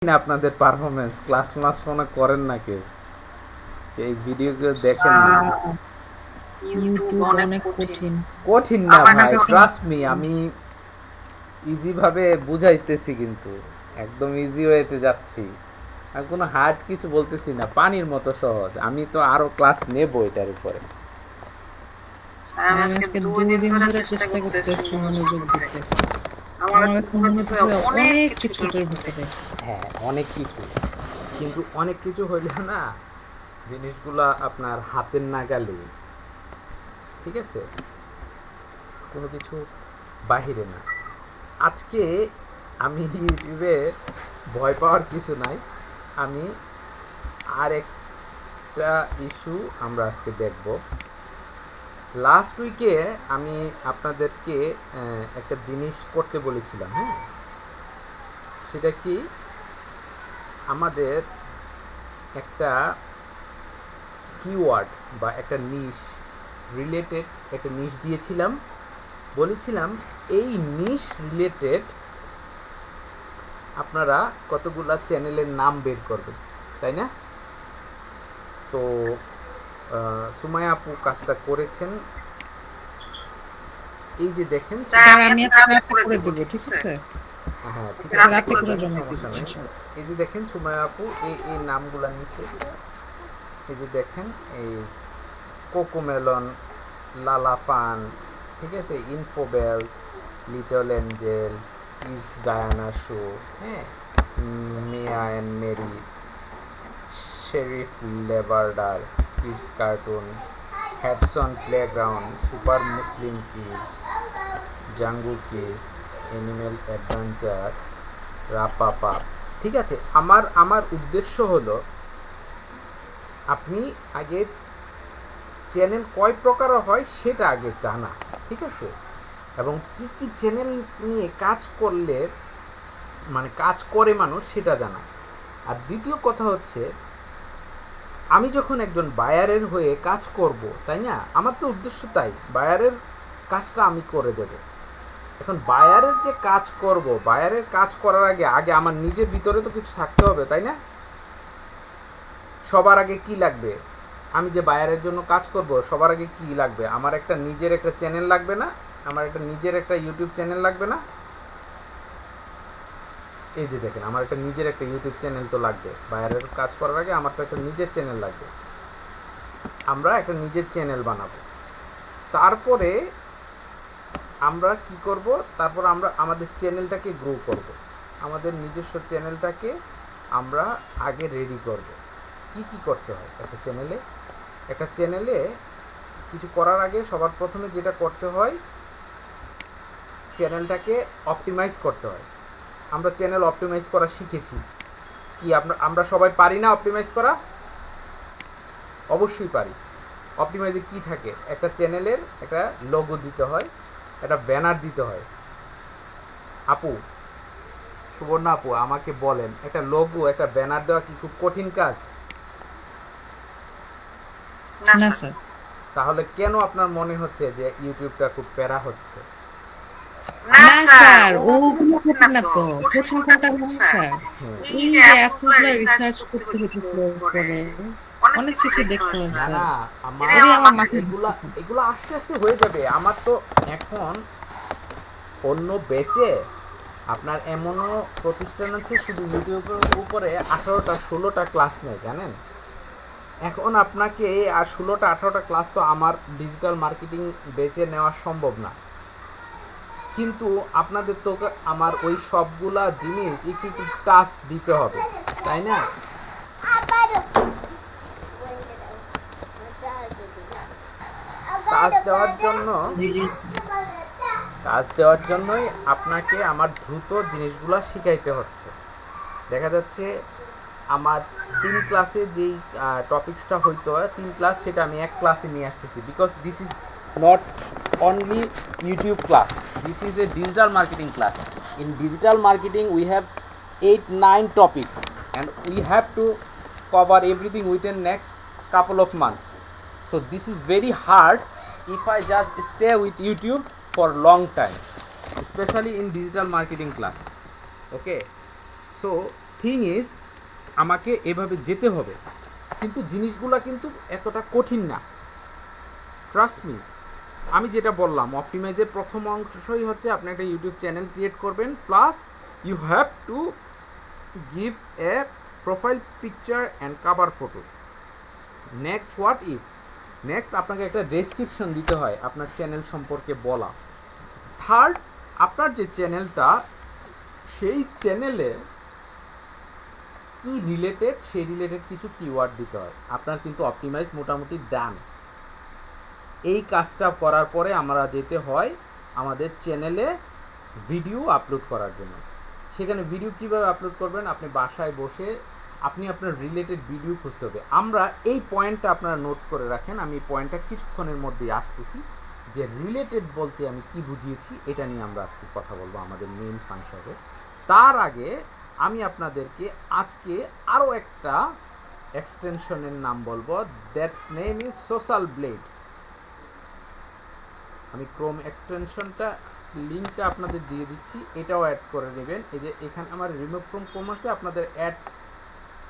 না আপনাদের performance class মনে করেন না কেউ, এই ভিডিওগুলো দেখেন না। ইউটিউব অনেক কঠিন। কঠিন না ভাই, ট্রাস্ট মি, আমি ইজি ভাবে বুঝাইতেছি, কিন্তু একদম ইজি ওয়েতে যাচ্ছি। আর কোনো হার্ড কিছু বলতেছি না, পানির মতো সহজ। আমি তো আরো ক্লাস নেব এটার উপরে। আমি আজকে 2 দিন ধরে চেষ্টা করতেছি মনোযোগ দিতে। আমার কাছে মনে হচ্ছে অনেক কিছু এটার ভিতরে। হ্যাঁ অনেক কিছু, কিন্তু অনেক কিছু হইলে না জিনিসগুলা আপনার হাতের নাগালে, ঠিক আছে, কোনো কিছু বাহিরে না। আজকে আমি ইউটিউবে ভয় পাওয়ার কিছু নাই। আমি আর একটা ইস্যু আমরা আজকে দেখব। লাস্ট উইকে আমি আপনাদেরকে একটা জিনিস করতে বলেছিলাম, হ্যাঁ, সেটা কি, আমাদের একটা কিওয়ার্ড বা একটা নিশ রিলেটেড একটা নিশ দিয়েছিলাম, বলেছিলাম এই নিশ রিলেটেড আপনারা কতগুলা চ্যানেলের নাম বের করবেন, তাই না? তো সুমাইয়া আপু কাজটা করেছেন। এই যে দেখেন, স্যার আমি আজকে রাতে করে দেব, ঠিক আছে? হ্যাঁ ঠিক আজকে আছে, রাতে করে জমা দিব সমস্যা নেই। ইনশাআল্লাহ। এই যে দেখেন সুমাইয়া আপু এই নামগুলা নিচে, এই যে দেখেন, এই কোকোমেলন, লালাপান, ঠিক আছে, ইনফোবেলস, লিটল এঞ্জেল, ইস ডায়ানা শো, হ্যাঁ, Mia and Mary, sheriff Labrador, kids cartoon, Hudson playground, super Muslim kids, জাঙ্গু কিডস, অ্যানিমেল অ্যাডভেঞ্চার, রাপাপা। ঠিক আছে, আমার উদ্দেশ্য হলো আপনি আগে চ্যানেল কয় প্রকার হয় সেটা আগে জানা, ঠিক আছে, এবং কি কি চ্যানেল নিয়ে কাজ করলে মানে কাজ করে মানুষ সেটা জানা। আর দ্বিতীয় কথা হচ্ছে, আমি যখন একজন বায়ারের হয়ে কাজ করব, তাই না, আমার তো উদ্দেশ্য তাই, বায়ারের কাজটা আমি করে দেব। এখন বায়ারের যে কাজ করব, বায়ারের কাজ করার আগে আগে আমার নিজের ভিতরে তো কিছু থাকতে হবে, তাই না? সবার আগে কি লাগবে? আমি যে বায়ারের জন্য কাজ করব সবার আগে কি লাগবে? আমার একটা নিজের একটা চ্যানেল লাগবে না? আমার একটা নিজের একটা ইউটিউব চ্যানেল লাগবে না? এই যে দেখেন, আমার একটা নিজের একটা ইউটিউব চ্যানেল তো লাগবে। বায়ারের কাজ করার আগে আমার তো একটা নিজের চ্যানেল লাগবে। আমরা একটা নিজের চ্যানেল বানাবো। তারপরে আমরা কি করব? তারপর আমরা আমাদের চ্যানেলটাকে গ্রো করব। আমাদের নিজস্ব চ্যানেলটাকে আমরা আগে রেডি করব। কি কি করতে হয় একটা চ্যানেলে? একটা চ্যানেলে কিছু করার আগে সবার প্রথমে যেটা করতে হয়, চ্যানেলটাকে অপটিমাইজ করতে হয়। আমরা চ্যানেল অপটিমাইজ করা শিখেছি কি? আমরা সবাই পারি না অপটিমাইজ করা? অবশ্যই পারি। অপটিমাইজে কি থাকে? একটা চ্যানেলের একটা লোগো দিতে হয়, একটা ব্যানার দিতে হয়। আপু, সুবর্ণা আপু, আমাকে বলেন, একটা লোগো একটা ব্যানার দেওয়া কি খুব কঠিন কাজ? না স্যার। তাহলে কেন আপনার মনে হচ্ছে যে ইউটিউবটা খুব প্যারা হচ্ছে? না স্যার, ওগুলো কঠিন না তো। কঠিন কোনটা বলুন স্যার? এই যে এতগুলা রিসার্চ করতে হইতেছে পরে অনেক কিছু দেখতে হয় না স্যার। না, আমার এটাই আমার মাথায় এগুলা ঢুকতেছে না। এগুলো আস্তে আস্তে হয়ে যাবে। আমার তো এখন অন্য বেচে আপনার এমনও প্রতিষ্ঠান আছে শুধু ইউটিউবের উপরে 18টা 16টা ক্লাস নেয়, জানেন? এখন আপনাকে আর 16টা 18টা ক্লাস তো আমার ডিজিটাল মার্কেটিং বেচে নেওয়া সম্ভব না, কিন্তু আপনাদের তো আমার ওই সবগুলা জিনিস একটু একটু টাচ দিতে হবে, তাই না? টাচ দেওয়ার জন্য জি জি স্যার। কাজ দেওয়ার জন্যই আপনাকে আমার দ্রুত জিনিসগুলো শিখাইতে হচ্ছে। দেখা যাচ্ছে আমার 3 ক্লাসে যেই টপিক্সটা হইতো 3 ক্লাস, সেটা আমি এক ক্লাসে নিয়ে আসতেছি, because this is not only YouTube class, this is a digital marketing class. In digital marketing we have 8-9 topics and we have to cover everything within next couple of months. So this is very hard if I just stay with YouTube for long time, especially in digital marketing class. Okay, so thing is আমাকে এভাবে যেতে হবে, কিন্তু জিনিসগুলা কিন্তু এতটা কঠিন না, ট্রাস্ট মি। আমি যেটা বললাম, অপটিমাইজের প্রথম অংশই হচ্ছে আপনি একটা ইউটিউব চ্যানেল ক্রিয়েট করবেন, plus you have to give a profile picture and cover photo. Next what if, next আপনাকে একটা ডেসক্রিপশন দিতে হয় আপনার চ্যানেল সম্পর্কে বলা। থার্ড, আপনার যে চ্যানেলটা, সেই চ্যানেলে কি রিলেটেড, সেই রিলেটেড কিছু কিওয়ার্ড দিতে হয়। আপনার কিন্তু অপটিমাইজ মোটামুটি ডান। এই কাজটা করার পরে আমরা যেতে হয় আমাদের চ্যানেলে ভিডিও আপলোড করার জন্য। সেখানে ভিডিও কিভাবে আপলোড করবেন, আপনি বাসায় বসে আপনি আপনার রিলেটেড ভিডিও খুঁজতে হবে। আমরা এই পয়েন্টটা আপনারা নোট করে রাখেন, আমি এই পয়েন্টটা কিছুক্ষণের মধ্যেই আসতেছি, যে রিলেটেড বলতে আমি কি বুঝিয়েছি এটা নিয়ে আমরা আজকে কথা বলবো আমাদের মেইন ফাংশনে। তার আগে আমি আপনাদেরকে আজকে আরও একটা এক্সটেনশনের নাম বলবো, that's name is social blade. আমি ক্রোম এক্সটেনশনটা লিঙ্কটা আপনাদের দিয়ে দিচ্ছি, এটাও অ্যাড করে নেবেন। এই যে এখানে আমার রিমুভ ফ্রম ক্রোম আসলে আপনাদের অ্যাড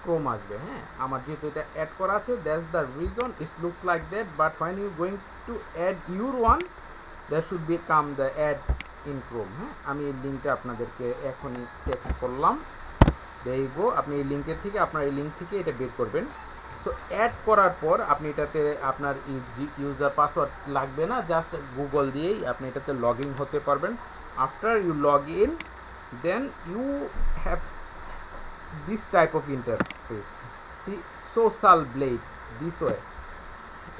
ক্রোম আসবে। হ্যাঁ, আমার যেহেতু এটা অ্যাড করা আছে, that's the reason it looks like that, but when you going to add your one that should be come the add in Chrome. হ্যাঁ, আমি এই লিঙ্কটা আপনাদেরকে এখনই টেক্সট করলাম, দেখবো আপনি এই লিঙ্কের থেকে, আপনার এই লিঙ্ক থেকে এটা বের করবেন। সো অ্যাড করার পর আপনি এটাতে আপনার ইউজার পাসওয়ার্ড লাগবে না, জাস্ট গুগল দিয়েই আপনি এটাতে লগ ইন হতে পারবেন। After you log in, then you have this type of interface, see Social Blade this way.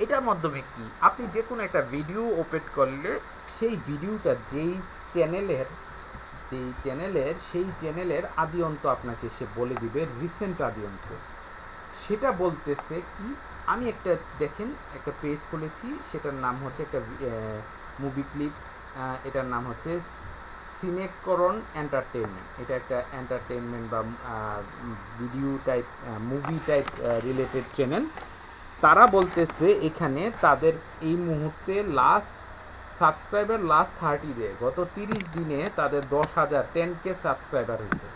এটার মাধ্যমে কি আপনি যে কোনো একটা ভিডিও ওপেন করলে সেই ভিডিওটা সেই চ্যানেলের আদি অন্ত আপনাকে সে বলে দিবে, রিসেন্ট আদি অন্ত। সেটা বলতেছে কি, আমি একটা দেখেন একটা পেজ খুলেছি, সেটার নাম হচ্ছে একটা মুভি ক্লিপ, এটার নাম হচ্ছে সিনেকরণ এন্টারটেনমেন্ট। এটা একটা এন্টারটেনমেন্ট বা video type, movie type related channel. তারা বলতেছে এখানে তাদের এই মুহূর্তে লাস্ট সাবস্ক্রাইবার লাস্ট 30 ডে, গত 30 দিনে তাদের 10,000 10K সাবস্ক্রাইবার হয়েছে।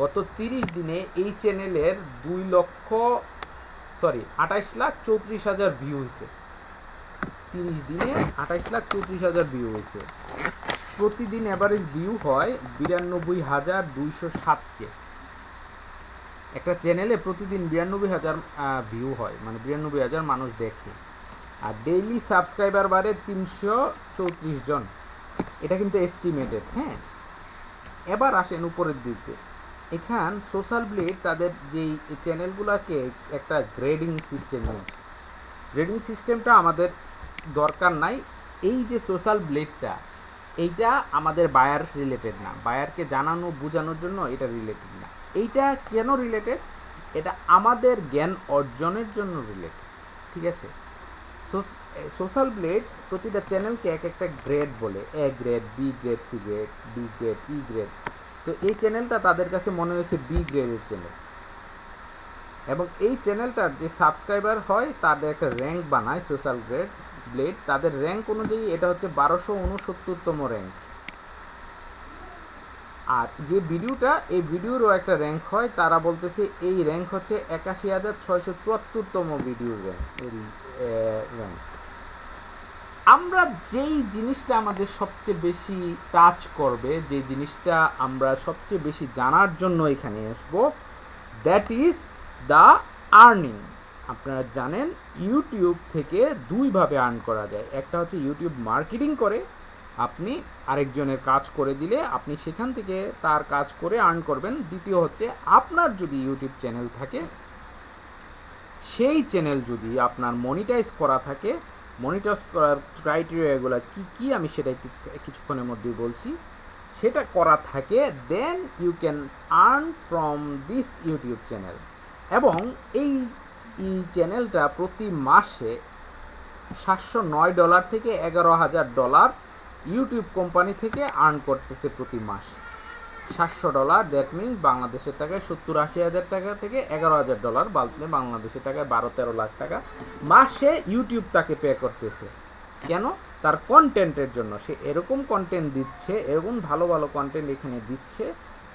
গত 30 দিনে এই চ্যানেলের 28,34,000 ভিউ হয়েছে। 30 দিনে 28,34,000 ভিউ হয়েছে। প্রতিদিন অ্যাভারেজ ভিউ হয় 92,207কে। একটা চ্যানেলে প্রতিদিন 92,000 ভিউ হয়, মানে 92,000 মানুষ দেখে। আর ডেইলি সাবস্ক্রাইবার বাড়ে 334 জন। এটা কিন্তু এস্টিমেটেড। হ্যাঁ, এবার আসেন উপরের দিকে। এখান সোশ্যাল ব্লেড তাদের যেই চ্যানেলগুলোকে একটা গ্রেডিং সিস্টেম নিয়ে, গ্রেডিং সিস্টেমটা আমাদের দরকার নাই। এই যে সোশ্যাল ব্লেডটা, এইটা আমাদের বায়ার রিলেটেড না, বায়ারকে জানানো বোঝানোর জন্য এটা রিলেটেড না। এইটা কেন রিলেটেড? এটা আমাদের জ্ঞান অর্জনের জন্য রিলেটেড। ঠিক আছে, সোশ্যাল ব্লেড প্রতিটা চ্যানেলকে এক একটা গ্রেড বলে, A grade, B grade, C grade, D grade, E grade. তো এই চ্যানেলটা তাদের কাছে মনে হয়েছে বি গ্রেডের চ্যানেল, এবং এই চ্যানেলটার যে সাবস্ক্রাইবার হয় তাদের একটা র্যাঙ্ক বানায় সোশ্যাল ব্লেড। তাদের র্যাঙ্ক অনুযায়ী এটা হচ্ছে 1269তম র্যাঙ্ক। আর যে ভিডিওটা, এই ভিডিওরও একটা র্যাঙ্ক হয়, তারা বলতেছে এই র্যাঙ্ক হচ্ছে 81,674তম ভিডিওর র্যাঙ্ক। আমরা যেই জিনিসটা আমাদের সবচেয়ে বেশি টাচ করবে, যে জিনিসটা আমরা সবচেয়ে বেশি জানার জন্য এখানে আসবো, দ্যাট ইজ দ্য আর্নিং। আপনারা জানেন ইউটিউব থেকে দুইভাবে আর্ন করা যায়। একটা হচ্ছে ইউটিউব মার্কেটিং করে, আপনি আরেকজনের কাজ করে দিলে আপনি সেখান থেকে তার কাজ করে আর্ন করবেন। দ্বিতীয় হচ্ছে আপনার যদি ইউটিউব চ্যানেল থাকে, সেই চ্যানেল যদি আপনার মনিটাইজ করা থাকে, মনিটাইজ করার ক্রাইটেরিয়াগুলো কি কি আমি সেটা কিছুক্ষণের মধ্যেই বলছি, সেটা করা থাকে, then you can earn from this YouTube channel. এবং এই চ্যানেলটা প্রতি মাসে $709 থেকে $11,000 ইউটিউব কোম্পানি থেকে আর্ন করতেছে প্রতি মাসে। $700, দ্যাট মিনস বাংলাদেশের টাকায় 70-80 হাজার টাকা থেকে $11,000 বালতে বাংলাদেশের টাকায় 12-13 লাখ টাকা মাসে ইউটিউব তাকে পে করতেছে। কেন? তার কন্টেন্টের জন্য। সে এরকম কন্টেন্ট দিচ্ছে, এরকম ভালো ভালো কন্টেন্ট এখানে দিচ্ছে,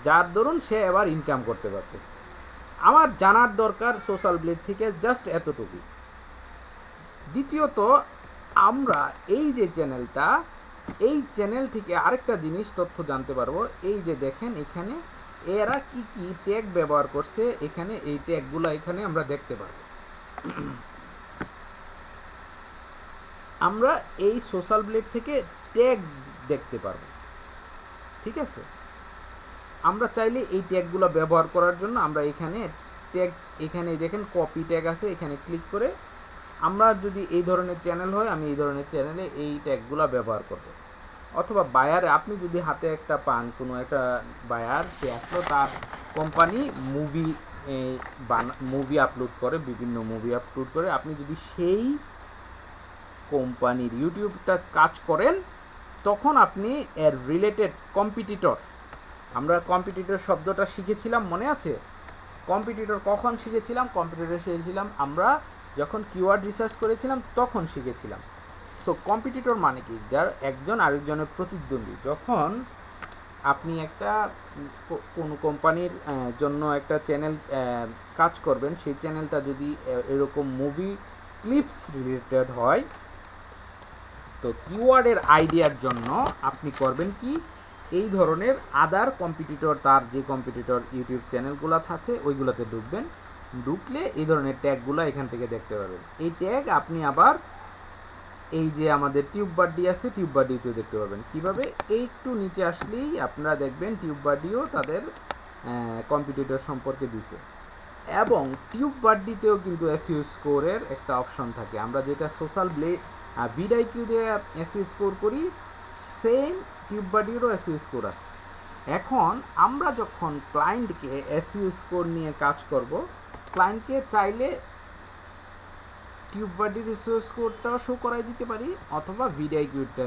যার দরুন সে এবার ইনকাম করতে পারতেছে। আমার জানার দরকার সোশ্যাল ব্লেড থেকে জাস্ট এতটুকু। দ্বিতীয়ত, আমরা এই যে চ্যানেলটা, এই চ্যানেল থেকে আরেকটা জিনিস তথ্য জানতে পারবো। এই যে দেখেন এখানে এরা কি কি ট্যাগ ব্যবহার করছে, এখানে এই ট্যাগগুলো এখানে আমরা দেখতে পারবো। আমরা এই সোশ্যাল ব্লেড থেকে ট্যাগ দেখতে পারবো, ঠিক আছে। আমরা চাইলে এই ট্যাগগুলো ব্যবহার করার জন্য আমরা এখানে ট্যাগ, এখানে দেখেন কপি ট্যাগ আছে, এখানে ক্লিক করে আমরা যদি এই ধরনের চ্যানেল হয়, আমি এই ধরনের চ্যানেলে এই ট্যাগগুলো ব্যবহার করব। অথবা বায়ারে আপনি যদি হাতে একটা পান, কোনো একটা বায়ার সে আসলো, তার কোম্পানি মুভি আপলোড করে, বিভিন্ন মুভি আপলোড করে, আপনি যদি সেই কোম্পানির ইউটিউবটা কাজ করেন, তখন আপনি এর রিলেটেড কম্পিটিটর, আমরা কম্পিটিটর শব্দটা শিখেছিলাম মনে আছে? কম্পিটিটর কখন শিখেছিলাম? কম্পিটিটর শিখেছিলাম আমরা যখন কিওয়ার্ড রিসার্চ করেছিলাম, তখন শিখেছিলাম। সো কম্পিটিটর মানে কি? যার একজন আরেকজনের প্রতিদ্বন্দ্বী। যখন আপনি একটা কোনো কোম্পানির জন্য একটা চ্যানেল কাজ করবেন, সেই চ্যানেলটা যদি এরকম মুভি ক্লিপস রিলেটেড হয়, তো কিওয়ার্ডের আইডিয়ার জন্য আপনি করবেন কি, এই ধরনের আদার কম্পিটিটর, তার যে কম্পিটিটর ইউটিউব চ্যানেলগুলো আছে ওইগুলোতে ঢুকবেন। ঢুকলে এই ধরনের ট্যাগগুলো এখান থেকে দেখতে পারবেন। এই ট্যাগ আপনি আবার এই যে আমাদের টিউববাডি আছে, টিউববাডিতে দেখতে পাবেন। কিভাবে? এই একটু নিচে আসলেই আপনারা দেখবেন টিউববাডিও তাদের কম্পিটিটর সম্পর্কে দিছে। এবং টিউববাডিতেও কিন্তু এসইও স্কোরের একটা অপশন থাকে। আমরা যেটা সোশ্যাল ভিডিআইকিউ দিয়ে এসইও স্কোর করি, সেম টিউববাডিরও এসইও স্কোর আছে। এখন আমরা যখন ক্লায়েন্টকে এসইও স্কোর নিয়ে কাজ করব, ক্লায়েন্টকে চাইলে টিউববাডির এসইও স্কোরটাও শো করাই দিতে পারি, অথবা ভিডিআইকিউটা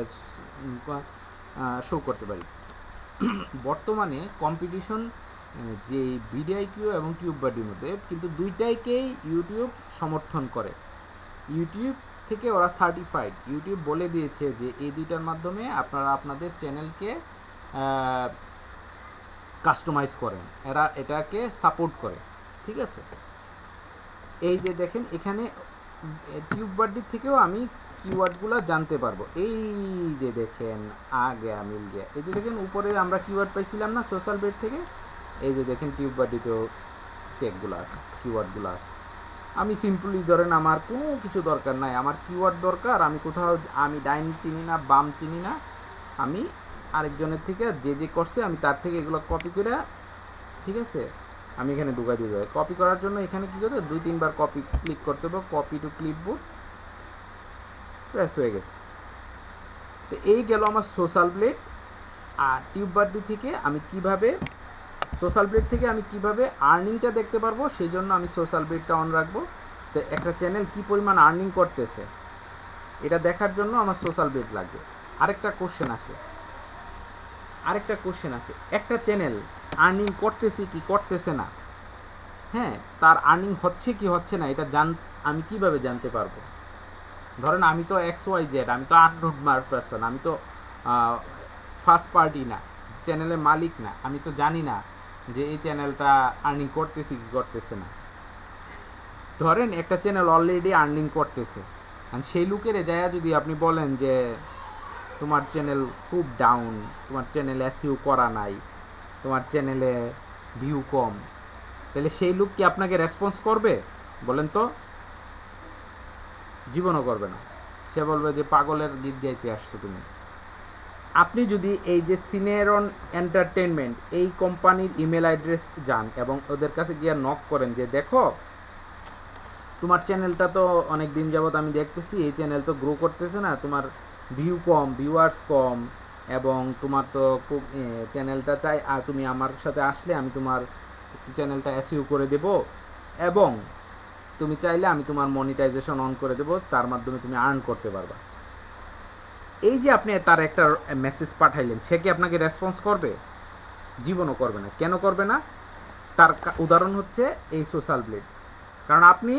শো করতে পারি। বর্তমানে কম্পিটিশন যে ভিডিআইকিউ এবং টিউববাডির মধ্যে, কিন্তু দুইটাকেই ইউটিউব সমর্থন করে। ইউটিউব থেকে ওরা সার্টিফাইড, ইউটিউব বলে দিয়েছে যে এই দুইটার মাধ্যমে আপনারা আপনাদের চ্যানেলকে কাস্টমাইজ করেন, এরা এটাকে সাপোর্ট করে, ঠিক আছে। এই যে দেখেন এখানে টিউববাডির থেকেও আমি কিওয়ার্ডগুলো জানতে পারবো। এই যে দেখেন আগে মিল গিয়া, এই যে দেখেন উপরে আমরা কিওয়ার্ড পাইছিলাম না সোশ্যাল ব্লেড থেকে, এই যে দেখেন টিউববাডিতেও ট্যাগগুলো আছে, কিওয়ার্ডগুলো আছে। আমি সিম্পলি ধরেন আমার কোনো কিছু দরকার নাই, আমার কিওয়ার্ড দরকার, আমি কোথাও, আমি ডাইন চিনি না, বাম চিনি না, আমি আরেকজনের থেকে যে করছে আমি তার থেকে এগুলো কপি করে, ঠিক আছে, আমি এখানে ঢুকাই দিয়ে যাই। কপি করার জন্য এখানে কী করতে হবে? 2-3 বার কপি ক্লিক করতে হবে, কপি টু ক্লিপবোর্ড, প্রেস হয়ে গেছে। তো এই গেল আমার সোশ্যাল ব্লেড। আর টিউববাডি থেকে আমি কিভাবে, সোশ্যাল ব্লেড থেকে আমি কিভাবে আর্নিংটা দেখতে পারবো, সেই জন্য আমি সোশ্যাল ব্লেডটা অন রাখবো। তো একটা চ্যানেল কি পরিমাণ আর্নিং করতেছে এটা দেখার জন্য আমার সোশ্যাল ব্লেড লাগবে। আরেকটা কোশ্চেন আসে, একটা চ্যানেল আর্নিং করতেছে কি করতেছে না, হ্যাঁ, তার আর্নিং হচ্ছে কি হচ্ছে না, এটা আমি কিভাবে জানতে পারবো? ধরেন আমি তো XYZ, আমি তো আননোন পারসন, আমি তো ফার্স্ট পার্টি না, চ্যানেলের মালিক না, আমি তো জানি না যে এই চ্যানেলটা আর্নিং করতেছে কি করতেছে না। ধরেন একটা চ্যানেল অলরেডি আর্নিং করতেছে, আর সেই লোকের যায় যদি আপনি বলেন যে তোমার চ্যানেল খুব ডাউন, তোমার চ্যানেল এসইও করা নাই, তোমার চ্যানেলে ভিউ কম, তাহলে সেই লোক কি আপনাকে রেসপন্স করবে? বলেন তো। জীবনও করবে না, সে বলবে যে পাগলের গীত গাইতে আসছো তুমি। আপনি যদি এই যে সিনেরন এন্টারটেনমেন্ট এই কোম্পানির ইমেল অ্যাড্রেস যান এবং ওদের কাছে গিয়ে নক করেন যে দেখো তোমার চ্যানেলটা তো অনেক দিন যাবত আমি দেখতেছি এই চ্যানেল তো গ্রো করতেছে না, তোমার ভিউ কম, ভিউয়ার্স কম, এবং তোমার তো খুব চ্যানেলটা চাই, আর তুমি আমার সাথে আসলে আমি তোমার চ্যানেলটা এসইও করে দেব, এবং তুমি চাইলে আমি তোমার মনিটাইজেশন অন করে দেব, তার মাধ্যমে তুমি আর্ন করতে পারবা। এই যে আপনি তার একটা মেসেজ পাঠাইলেন, সে কি আপনাকে রেসপন্স করবে? জীবনও করবে না। কেন করবে না? তার উদাহরণ হচ্ছে এই সোশ্যাল ব্লেড। কারণ আপনি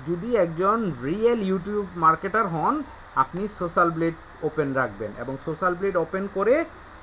যদি একজন রিয়েল ইউটিউব মার্কেটার হন, আপনি সোশ্যাল ব্লেড ওপেন রাখবেন, এবং সোশ্যাল ব্লেড ওপেন করে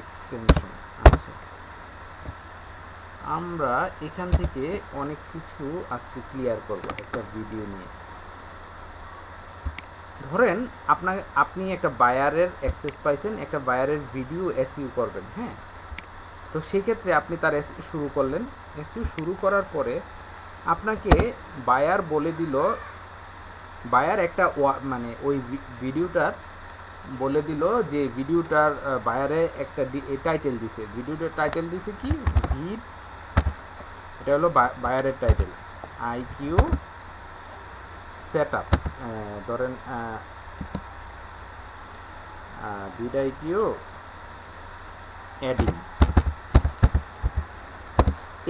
এক্সটেনশন। আচ্ছা, আমরা এখান থেকে অনেক কিছু আজকে ক্লিয়ার করব একটা ভিডিও নিয়ে। ধরেন আপনি একটা বায়ারের অ্যাক্সেস পাইছেন, একটা বায়ারের ভিডিও এসইউ করবেন, হ্যাঁ। তো সেক্ষেত্রে আপনি তার এসইউ শুরু করলেন। এসইউ শুরু করার পরে আপনাকে বায়ার বলে দিল, বায়ার একটা মানে ওই ভিডিওটার বলে দিল যে ভিডিওটার বায়ারে একটা টাইটেল দিছে, ভিডিওটার টাইটেল দিছে কি ভিড, এটা হলো বায়ারের টাইটেল আইকিউ সেটআপ, ধরেন ভিড আইকিউ অ্যাডিং,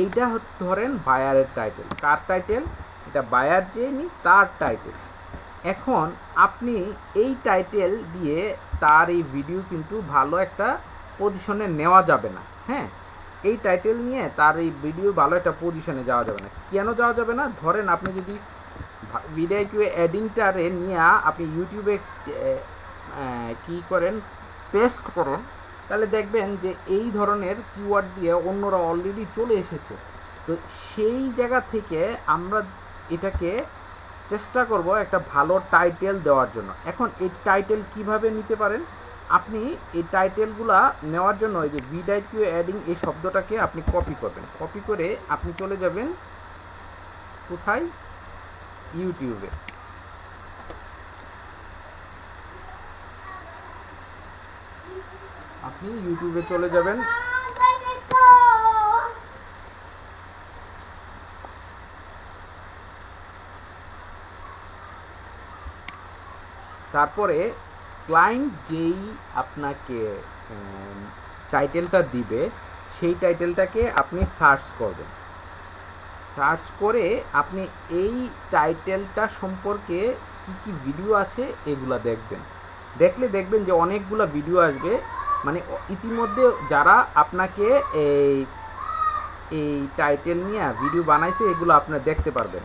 এইটা ধরেন বায়ারের টাইটেল। কার টাইটেল? এটা বায়ার যে নি তার টাইটেল। এখন আপনি এই টাইটেল দিয়ে তার এই ভিডিও কিন্তু ভালো একটা পজিশনে নেওয়া যাবে না, হ্যাঁ। এই টাইটেল নিয়ে তার এই ভিডিও ভালো একটা পজিশনে যাওয়া যাবে না। কেন যাওয়া যাবে না? ধরেন আপনি যদি ভিডিও এডিংটারে নিয়ে আপনি ইউটিউবে কি করেন, পেস্ট করেন, তাহলে দেখবেন যে এই ধরনের কিওয়ার্ড দিয়ে অন্যরা অলরেডি চলে এসেছে। তো সেই জায়গা থেকে আমরা এটাকে চেষ্টা করব একটা ভালো টাইটেল দেওয়ার জন্য। এখন এই টাইটেল কিভাবে নিতে পারেন? আপনি এই টাইটেলগুলা নেওয়ার জন্য এই যে ভিডিও অ্যাডিং এই শব্দটাকে আপনি কপি করবেন। কপি করে আপনি চলে যাবেন কোথায়? ইউটিউবে। আপনি ইউটিউবে চলে যাবেন, তারপরে ক্লায়েন্ট যেই আপনাকে টাইটেলটা দিবে সেই টাইটেলটাকে আপনি সার্চ করবেন। সার্চ করে আপনি এই টাইটেলটা সম্পর্কে কি কি ভিডিও আছে এগুলা দেখবেন। দেখলে দেখবেন যে অনেকগুলো ভিডিও আসবে, মানে ইতিমধ্যে যারা আপনাকে এই টাইটেল নিয়ে ভিডিও বানাইছে এগুলো আপনারা দেখতে পারবেন।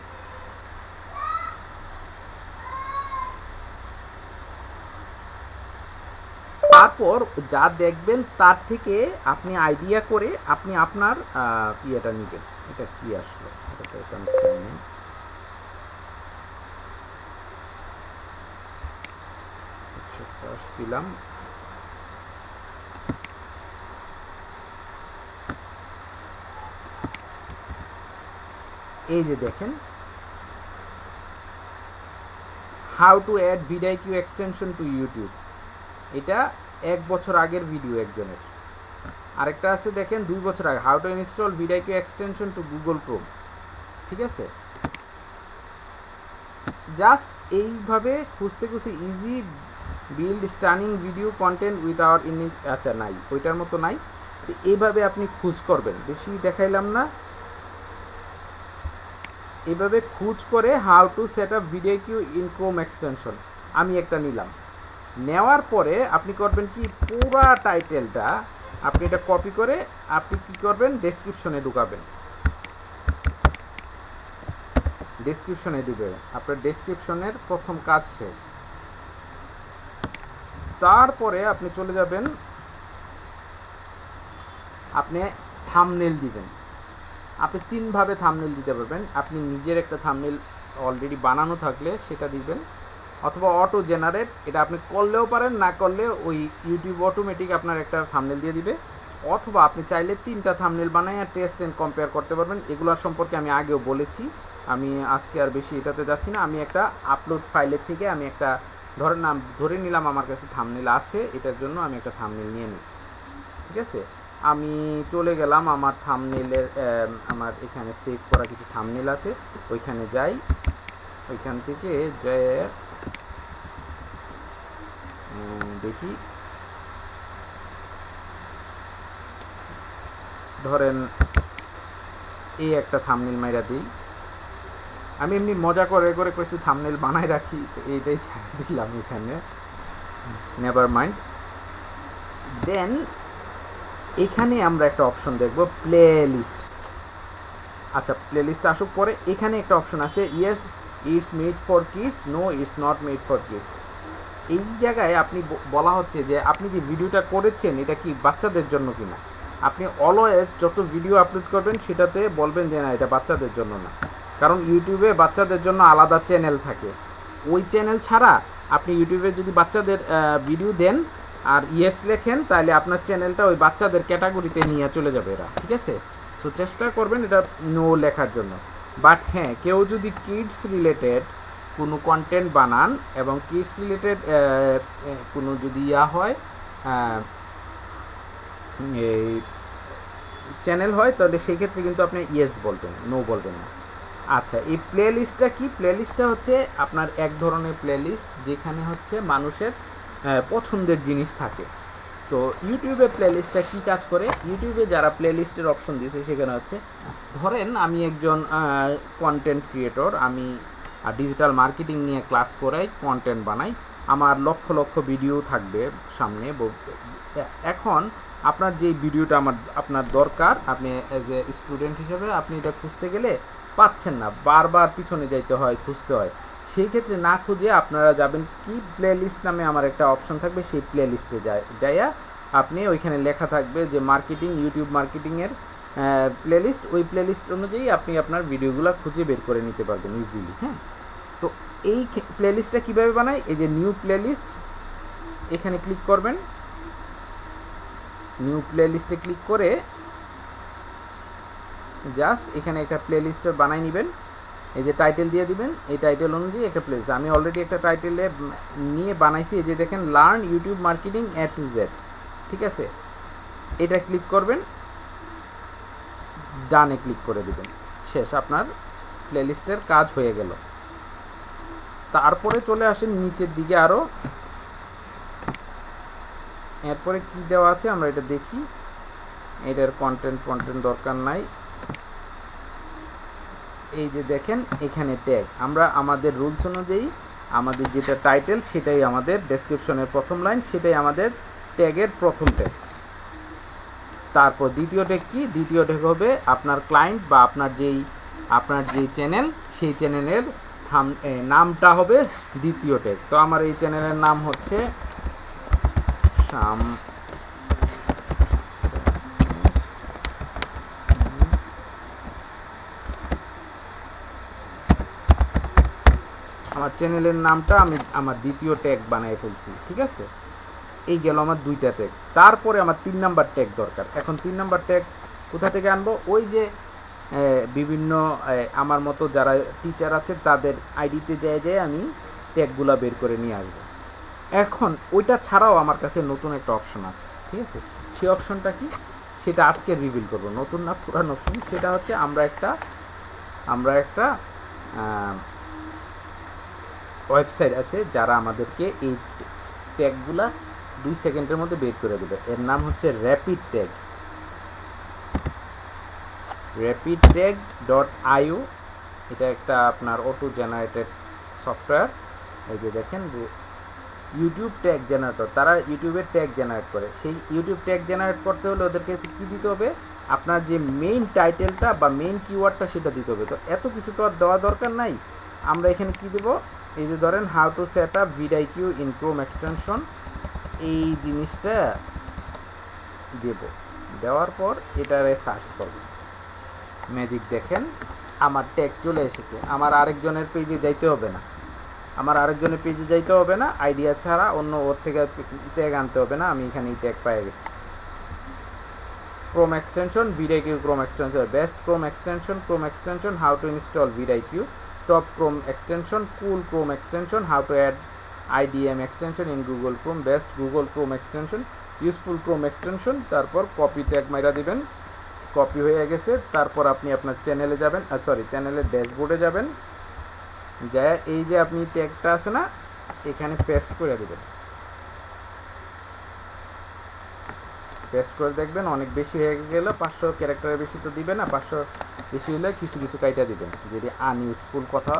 তারপর যা দেখবেন তার থেকে আপনি আইডিয়া করে আপনি আপনার ইয়েটা নেবেন। এটা কি আসলো, এটা তো আমি জানি। সার্চ দিলাম, এই যে দেখেন how to add video extension to YouTube. এটা 1 বছর আগের ভিডিও একজনের। আরেকটা আছে দেখেন 2 বছর আগে, how to install video extension two Google Chrome. ঠিক আছে, জাস্ট এইভাবে খুঁজতে খুঁজতে easy build stunning video content with our আচ্ছা নাই, ওইটার মতো নাই। এইভাবে আপনি খোঁজ করবেন, বেশি দেখাইলাম না। এইভাবে খোঁজ করে how to set up video in Chrome extension আমি একটা নিলাম। নেওয়ার পরে আপনি করবেন কি, পুরো টাইটেলটা আপনি এটা কপি করে আপনি কি করবেন, ডেসক্রিপশনে ঢুকাবেন। ডেসক্রিপশনে দিবে, আপনার ডেসক্রিপশনের প্রথম কাজ শেষ। তারপরে আপনি চলে যাবেন, আপনি থাম্বনেল দিবেন। আপনি 3 ভাবে থাম্বনেল দিতে পারবেন। আপনি নিজের একটা থাম্বনেল অলরেডি বানানো থাকলে সেটা দিবেন, অথবা অটো জেনারেট, এটা আপনি করলেও পারেন, না করলে ওই ইউটিউব অটোমেটিক আপনার একটা থাম্বনেল দিয়ে দিবে। অথবা আপনি চাইলে 3টা থাম্বনেল বানায় টেস্ট এন্ড কম্পেয়ার করতে পারবেন। এগুলোর সম্পর্কে আমি আগেও বলেছি, আমি আজকে আর বেশি এটাতে যাচ্ছি না। আমি একটা আপলোড ফাইলের থেকে আমি একটা ধরে নিলাম আমার কাছে থাম্বনেল আছে, এটার জন্য আমি একটা থাম্বনেল নিয়ে নিই। ঠিক আছে, আমি চলে গেলাম আমার থাম্বনেলের, আমার এখানে সেভ করা কিছু থাম্বনেল আছে, ওইখানে যাই। ওইখান থেকে যায় দেখি, ধরেন এই একটা থাম্বনেল মাইরা দিই। আমি এমনি মজা করে করে কিছু থাম্বনেল বানায় রাখি, তো এইটাই ছেড়ে দিলাম এখানে, নেভার মাইন্ড। দেন এখানে আমরা একটা অপশন দেখব, প্লে লিস্ট। আচ্ছা, প্লে লিস্ট আসুক পরে। এখানে একটা অপশন আছে, yes it's made for kids, no it's not made for kids. এই জায়গায় আপনি বলা হচ্ছে যে আপনি যে ভিডিওটা করেছেন এটা কি বাচ্চাদের জন্য কিনা। আপনি অলওয়েজ যত ভিডিও আপলোড করবেন সেটাতে বলবেন যে না এটা বাচ্চাদের জন্য না, কারণ ইউটিউবে বাচ্চাদের জন্য আলাদা চ্যানেল থাকে। ওই চ্যানেল ছাড়া আপনি ইউটিউবে যদি বাচ্চাদের ভিডিও দেন আর ইয়েস লেখেন, তাহলে আপনার চ্যানেলটা ওই বাচ্চাদের ক্যাটাগরিতে নিয়ে চলে যাবে এরা, ঠিক আছে। সো চেষ্টা করবেন এটা নো লেখার জন্য। বাট হ্যাঁ, কেউ যদি কিডস রিলেটেড কোনো কন্টেন্ট বানান এবং কিডস রিলেটেড কোনো যদি হয় এই চ্যানেল হয়, তাহলে সেই ক্ষেত্রে কিন্তু আপনি ইয়েস বলবেন, নো বলবেন না। আচ্ছা, এই প্লে লিস্টটা কি? প্লে লিস্টটা হচ্ছে আপনার এক ধরনের প্লে লিস্ট যেখানে হচ্ছে মানুষের পছন্দের জিনিস থাকে। তো ইউটিউবে প্লে লিস্টটা কী কাজ করে, ইউটিউবে যারা প্লে লিস্টের অপশন দিয়েছে সেখানে হচ্ছে, ধরেন আমি একজন কন্টেন্ট ক্রিয়েটর, আমি ডিজিটাল মার্কেটিং নিয়ে ক্লাস করাই, কন্টেন্ট বানাই, আমার লক্ষ লক্ষ ভিডিও থাকবে সামনে। এখন আপনার যেই ভিডিওটা আপনার দরকার, আপনি অ্যাজ এ স্টুডেন্ট হিসেবে আপনি এটা খুঁজতে গেলে পাচ্ছেন না, বারবার পিছনে যাইতে হয়, খুঁজতে হয়। সেই ক্ষেত্রে না খুঁজে আপনারা যাবেন কি, প্লে লিস্ট নামে আমার একটা অপশন থাকবে, সেই প্লে লিস্টে যাইয়া আপনি ওইখানে লেখা থাকবে যে মার্কেটিং, ইউটিউব মার্কেটিংয়ের প্লে লিস্ট। ওই প্লে লিস্ট অনুযায়ী আপনি আপনার ভিডিওগুলো খুঁজে বের করে নিতে পারবেন ইজিলি। হ্যাঁ, তো এই প্লে লিস্টটা কীভাবে বানায়, এই যে নিউ প্লে লিস্ট, এখানে ক্লিক করবেন। নিউ প্লে লিস্টে ক্লিক করে জাস্ট এখানে একটা প্লে লিস্টে বানাই নেবেন। এই যে টাইটেল দিয়ে দিবেন, এই টাইটেল অনুযায়ী একটা প্লে লিস্ট। আমি অলরেডি একটা টাইটেলে নিয়ে বানাইছি, এই যে দেখেন learn YouTube marketing A to Z, ঠিক আছে। এটা ক্লিক করবেন, ডানে ক্লিক করে দিবেন, শেষ, আপনার প্লে লিস্টের কাজ হয়ে গেল। তারপরে চলে আসেন নিচের দিকে আরও, এরপরে কি দেওয়া আছে আমরা এটা দেখি। এটার কন্টেন্ট দরকার নাই। এই যে দেখেন এখানে ট্যাগ, আমরা আমাদের রুলস অনুযায়ী আমাদের যেটা টাইটেল সেটাই আমাদের ডেসক্রিপশনের প্রথম লাইন, সেটাই আমাদের ট্যাগের প্রথম ট্যাগ। তারপর দ্বিতীয় ট্যাগ কি, দ্বিতীয় ট্যাগ হবে আপনার ক্লায়েন্ট বা আপনার যেই চ্যানেল, সেই চ্যানেলের নামটা হবে দ্বিতীয় ট্যাগ। তো আমার এই চ্যানেলের নাম হচ্ছে আমার চ্যানেলের নামটা আমি আমার দ্বিতীয় ট্যাগ বানিয়ে ফেলছি, ঠিক আছে। এই গেল আমার দুইটা ট্যাগ। তারপরে আমার 3 নাম্বার ট্যাগ দরকার। এখন 3 নাম্বার ট্যাগ কোথা থেকে আনবো, ওই যে বিভিন্ন আমার মতো যারা টিচার আছে তাদের আইডিতে যেয়ে আমি ট্যাগগুলো বের করে নিয়ে আসবো। এখন ওইটা ছাড়াও আমার কাছে নতুন একটা অপশন আছে, ঠিক আছে। সেই অপশনটা কি, সেটা আজকে রিভিল করবো, নতুন না পুরানো অপশন। সেটা হচ্ছে আমরা একটা ওয়েবসাইট আছে যারা আমাদেরকে এই ট্যাগগুলা 2 সেকেন্ডের মধ্যে বের করে দেবে। এর নাম হচ্ছে rapidtag.io। এটা একটা আপনার অটো জেনারেটেড সফটওয়্যার। এই যে দেখেন ইউটিউব ট্যাগ জেনারেটর, তারা ইউটিউবের ট্যাগ জেনারেট করে। সেই ইউটিউব ট্যাগ জেনারেট করতে হলে ওদেরকে কী দিতে হবে, আপনার যে মেইন টাইটেলটা বা মেইন কিওয়ার্ডটা সেটা দিতে হবে। তো এত কিছু তো আর দেওয়া দরকার নাই। আমরা এখানে কি দেবো, এই যে ধরেন how to set up vidIQ in Chrome extension, এই জিনিসটা দেব। দেওয়ার পর এটারে সার্চ করব, ম্যাজিক দেখেন আমার ট্যাগ চলে এসেছে। আমার আরেকজনের পেজে যাইতে হবে না, আইডিয়া ছাড়া অন্য ওর থেকে ট্যাগ আনতে হবে না, আমি এখানে ট্যাগ পেয়ে গেছি। Chrome extension vidIQ, Chrome extension best, Chrome extension how to install vidIQ, top Chrome extension, cool Chrome extension, how to add IDM extension in Google Chrome, best Google Chrome extension, useful Chrome extension. তারপর copy tag মাইরা দিবেন, copy হয়ে গেছে। তারপর আপনি আপনার চ্যানেলে যাবেন, চ্যানেলের ড্যাশবোর্ডে যাবেন, যা এই যে আপনি ট্যাগটা আছে না, এখানে পেস্ট করে দেবেন। পেস্ট করে দেখবেন অনেক বেশি হয়ে গেল, 500 ক্যারেক্টারের বেশি তো দিবে না, 500 বেশি হলে কিছু কাইটা দিবেন, যদি আনইউজফুল কথা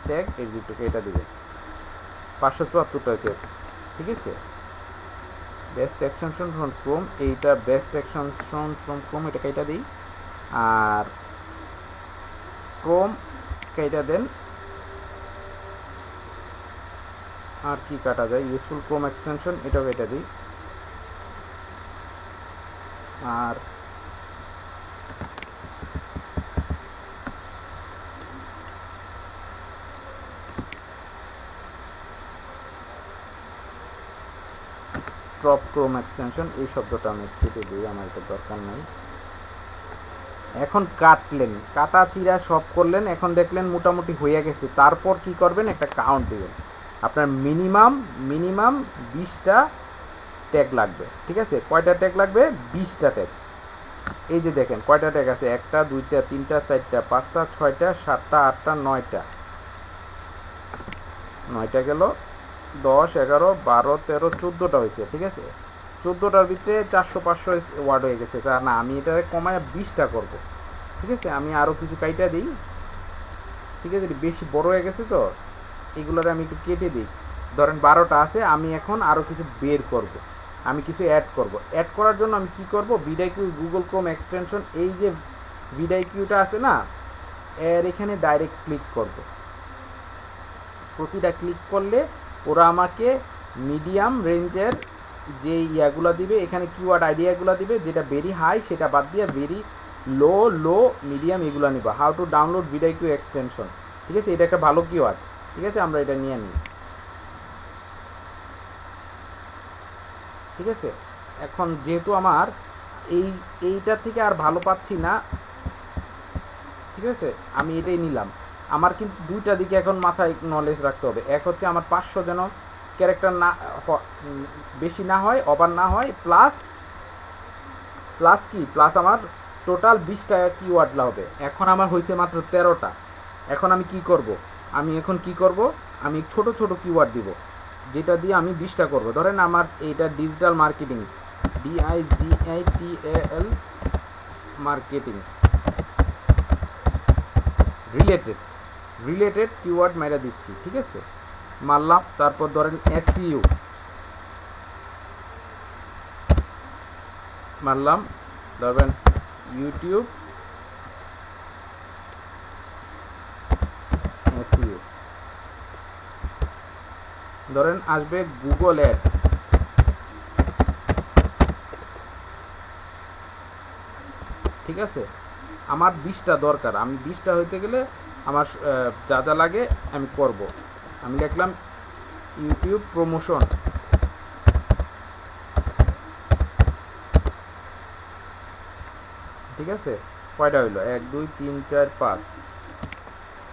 ট্যাগ এই দুটোকে এটা দিবেন। 574টা হয়েছে, ঠিক আছে। বেস্ট এক্সটেনশন ফ্রম ক্রোম, এইটা বেস্ট এক্সটেনশন ফ্রম ক্রোম, এটা কাইটা দিই। আর ক্রোম কাইটা দেন, আর কি কাটা যায়, ইউজফুল ক্রোম এক্সটেনশন এটাও কেটে দিই। আর ক্রপ ক্রোম এক্সটেনশন এই শব্দটা আমি কেটে দিই, আমার এটা দরকার নাই। এখন কাটলেন, কাটা চিরা সব করলেন, এখন দেখলেন মোটামুটি হয়ে গেছে। তারপর কি করবেন, একটা কাউন্ট দিবেন। আপনার মিনিমাম 20টা ট্যাগ লাগবে, ঠিক আছে? কয়টা ট্যাগ লাগবে? 20টা ট্যাগ। এই যে দেখেন কয়টা ট্যাগ আছে, 1টা 2টা 3টা 4টা 5টা 6টা 7টা 8টা 9টা। 9টা গেল, 10 11 12 13 14টা হয়েছে, ঠিক আছে? 14টার ভিতরে 400-500 ওয়ার্ড হয়ে গেছে। তা না, আমি এটা কমায় 20টা করব, ঠিক আছে? আমি আরও কিছু কাইটা দিই, ঠিক আছে? বেশি বড় হয়ে গেছে তো, এগুলোর আমি একটু কেটে দিই। ধরেন 12টা আছে, আমি এখন আরও কিছু বের করব, আমি কিছু অ্যাড করব। অ্যাড করার জন্য আমি কি করব, ভিডিকিউ গুগল ক্রোম এক্সটেনশন, এই যে ভিডিকিউটা আছে না, এর এখানে ডাইরেক্ট ক্লিক করব। প্রতিটা ক্লিক করলে ওরা আমাকে মিডিয়াম রেঞ্জের যে ইয়াগুলো দিবে, এখানে কিওয়ার্ড আইডিয়াগুলো দিবে, যেটা ভেরি হাই সেটা বাদ দিয়ে ভেরি লো মিডিয়াম এগুলো নিব। হাউ টু ডাউনলোড ভিডিকিউ এক্সটেনশন, ঠিক আছে? এটা একটা ভালো কিওয়ার্ড, ঠিক আছে? আমরা এটা নিয়ে নিই, ঠিক আছে? এখন যেহেতু আমার এইটা থেকে আর ভালো পাচ্ছি না, ঠিক আছে, আমি এটাই নিলাম। আমার কিন্তু দুইটা দিকে এখন মাথায় নলেজ রাখতে হবে। এক হচ্ছে আমার 500 যেন ক্যারেক্টার না বেশি না হয়, ওভার না হয়, প্লাস কি প্লাস আমার টোটাল 20টা কিওয়ার্ড হবে। এখন আমার হয়েছে মাত্র 13টা। এখন আমি কি করব, আমি ছোট ছোট কিওয়ার্ড দিব, যেটা দিয়ে আমি 20টা করব। ধরেন আমার এইটা digital marketing, DIGITAL marketing related keyword মেরে দিচ্ছি, ঠিক আছে? মারলাম। তারপর ধরেন SEO মারলাম, ধরবেন ইউটিউব SEO, ধরেন আসবে গুগল অ্যাড, ঠিক আছে? আমার 20টা দরকার, আমি 20টা হইতে গেলে আমার যা যা লাগে আমি করব। আমি লিখলাম ইউটিউব প্রমোশন, ঠিক আছে? কয়টা হইলো, 1 2 3 4 5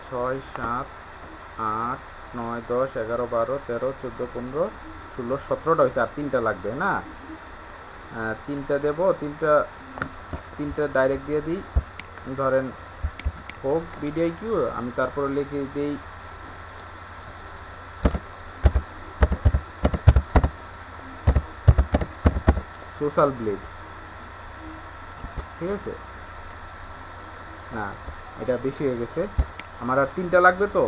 6 7 8 9 10 11 12 13 14 15 16 17টা হয়েছে, আর 3টা লাগবে না? 3টা দেব, 3টা ডাইরেক্ট দিয়ে দিই। ধরেন হোক ভিডিকিউ, আমি তারপরে লিখে দিই সোশ্যাল ব্লেড, ঠিক আছে? না, এটা বেশি হয়ে গেছে, আমার আর 3টা লাগবে। তো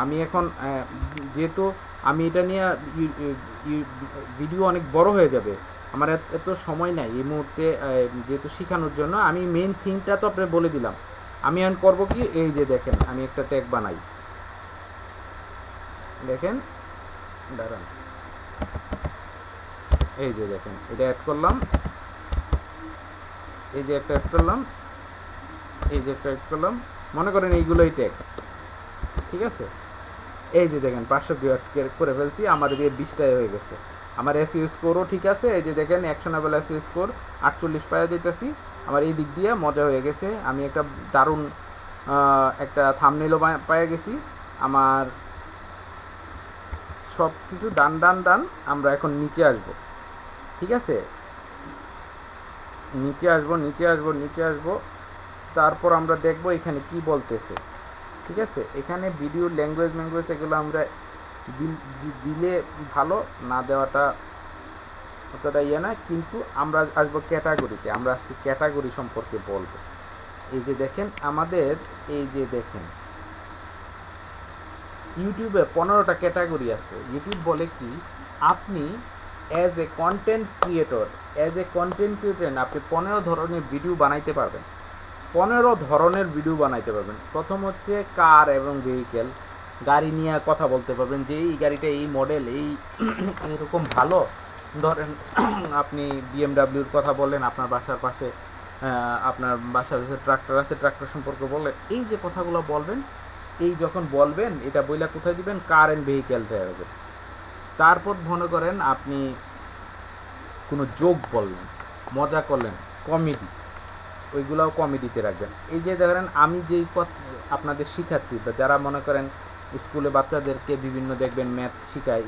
আমি এখন যেহেতু আমি এটা নিয়ে ভিডিও অনেক বড় হয়ে যাবে, আমার এত সময় নাই এই মুহূর্তে, যেহেতু শেখানোর জন্য আমি মেন থিংটা তো আপনাকে বলে দিলাম। আমি এখন করবো কি, এই যে দেখেন আমি একটা ট্যাগ বানাই, দেখেন দাঁড়ান, এই যে দেখেন এটা অ্যাড করলাম, এই যে একটা অ্যাড করলাম, এই যে একটা অ্যাড করলাম, মনে করেন এইগুলোই ট্যাগ, ঠিক আছে? এই যে দেখেন 500 করে ফেলছি, আমার দিয়ে 20টাই হয়ে গেছে। আমার SEO স্কোরও ঠিক আছে, এই যে দেখেন অ্যাকশনেবল SEO স্কোর 48 পাওয়া যেতেছি। আমার এই দিক দিয়ে মজা হয়ে গেছে, আমি একটা দারুণ একটা থাম্বনেলও পেয়ে গেছি। আমার সব কিছু ডান। আমরা এখন নিচে আসব, ঠিক আছে? নিচে আসব, তারপর আমরা দেখব এখানে কি বলতেছে, ঠিক আছে? এখানে ভিডিও ল্যাঙ্গুয়েজ এগুলো আমরা দিলে ভালো, না দেওয়াটা অতটা ইয়ে না। কিন্তু আমরা আসবো ক্যাটাগরিতে, আমরা আজকে ক্যাটাগরি সম্পর্কে বলবো। এই যে দেখেন আমাদের, এই যে দেখেন ইউটিউবে 15টা ক্যাটাগরি আছে। ইউটিউব বলে কি, আপনি অ্যাজ এ কন্টেন্ট ক্রিয়েটর আপনি 15 ধরনের ভিডিও বানাইতে পারবেন। 15 ধরনের ভিডিও বানাইতে পারবেন। প্রথম হচ্ছে কার এবং ভেহিকেল, গাড়ি নিয়ে কথা বলতে পারবেন যে এই গাড়িটা এই মডেল এই এরকম ভালো। ধরেন আপনি বিএমডাব্লিউর কথা বললেন, আপনার বাসার পাশে আপনার বাসার কাছে ট্রাক্টর আছে, ট্রাক্টর সম্পর্কে বললেন, এই যে কথাগুলো বলবেন, এই যখন বলবেন এটা বইলা কোথায় দিবেন, কার অ্যান্ড ভেহিক্যাল ট্যাবে। তারপর মনে করেন আপনি কোনো জোক বললেন, মজা করলেন, কমেডি, ওইগুলাও কমেডিতে রাখবেন। এই যে ধরেন আমি যেই আপনাদের শিখাচ্ছি, বা যারা মনে করেন স্কুলে বাচ্চাদেরকে বিভিন্ন দেখবেন ম্যাথ শিখাই,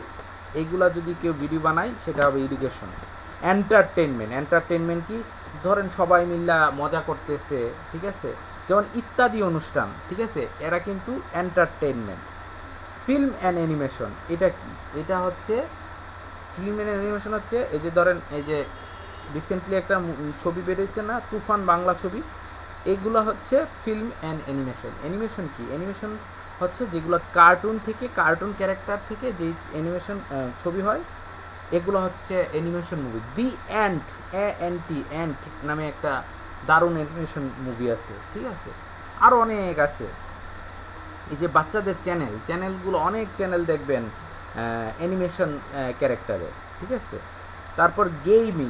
এইগুলা যদি কেউ ভিডিও বানায় সেটা হবে এডুকেশন। এন্টারটেনমেন্ট কি, ধরেন সবাই মিল্লা মজা করতেছে, ঠিক আছে, যেমন ইত্যাদি অনুষ্ঠান, ঠিক আছে, এরা কিন্তু এন্টারটেনমেন্ট। ফিল্ম অ্যান্ড অ্যানিমেশন এটা কি, এটা হচ্ছে ফিল্ম অ্যান্ড অ্যানিমেশন হচ্ছে এই যে ধরেন এই যে রিসেন্টলি একটা ছবি বেরিয়েছে না, তুফান বাংলা ছবি, এগুলো হচ্ছে ফিল্ম অ্যান্ড অ্যানিমেশন। অ্যানিমেশন কি, অ্যানিমেশন হচ্ছে যেগুলো কার্টুন থেকে, কার্টুন ক্যারেক্টার থেকে যেই অ্যানিমেশন ছবি হয়, এগুলো হচ্ছে অ্যানিমেশন মুভি। দি অ্যান্ট, অ্যান্ট নামে একটা দারুণ অ্যানিমেশন মুভি আছে, ঠিক আছে, আরও অনেক আছে। এই যে বাচ্চাদের চ্যানেলগুলো, অনেক চ্যানেল দেখবেন অ্যানিমেশন ক্যারেক্টারে, ঠিক আছে। তারপর গেমিং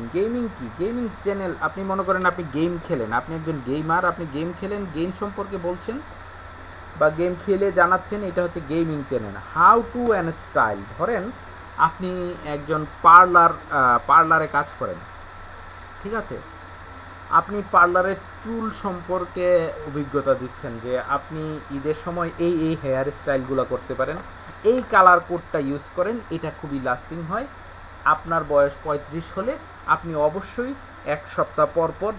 কি, গেমিং চ্যানেল, আপনি মনে করেন আপনি গেম খেলেন, আপনি একজন গেমার, আপনি গেম খেলেন, গেম সম্পর্কে বলছেন বা গেম খেলে জানাচ্ছেন, এটা হচ্ছে gaming channel. How to and style, ধরেন আপনি একজন পার্লারে কাজ করেন, ঠিক আছে, আপনি পার্লারের চুল সম্পর্কে অভিজ্ঞতা দিচ্ছেন যে আপনি ঈদের সময় এই এই হেয়ার স্টাইলগুলো করতে পারেন, এই কালার কোডটা ইউজ করেন, এটা খুবই লাস্টিং হয়। আপনার বয়স 35 হলে আপনি অবশ্যই এক সপ্তাহ পর পর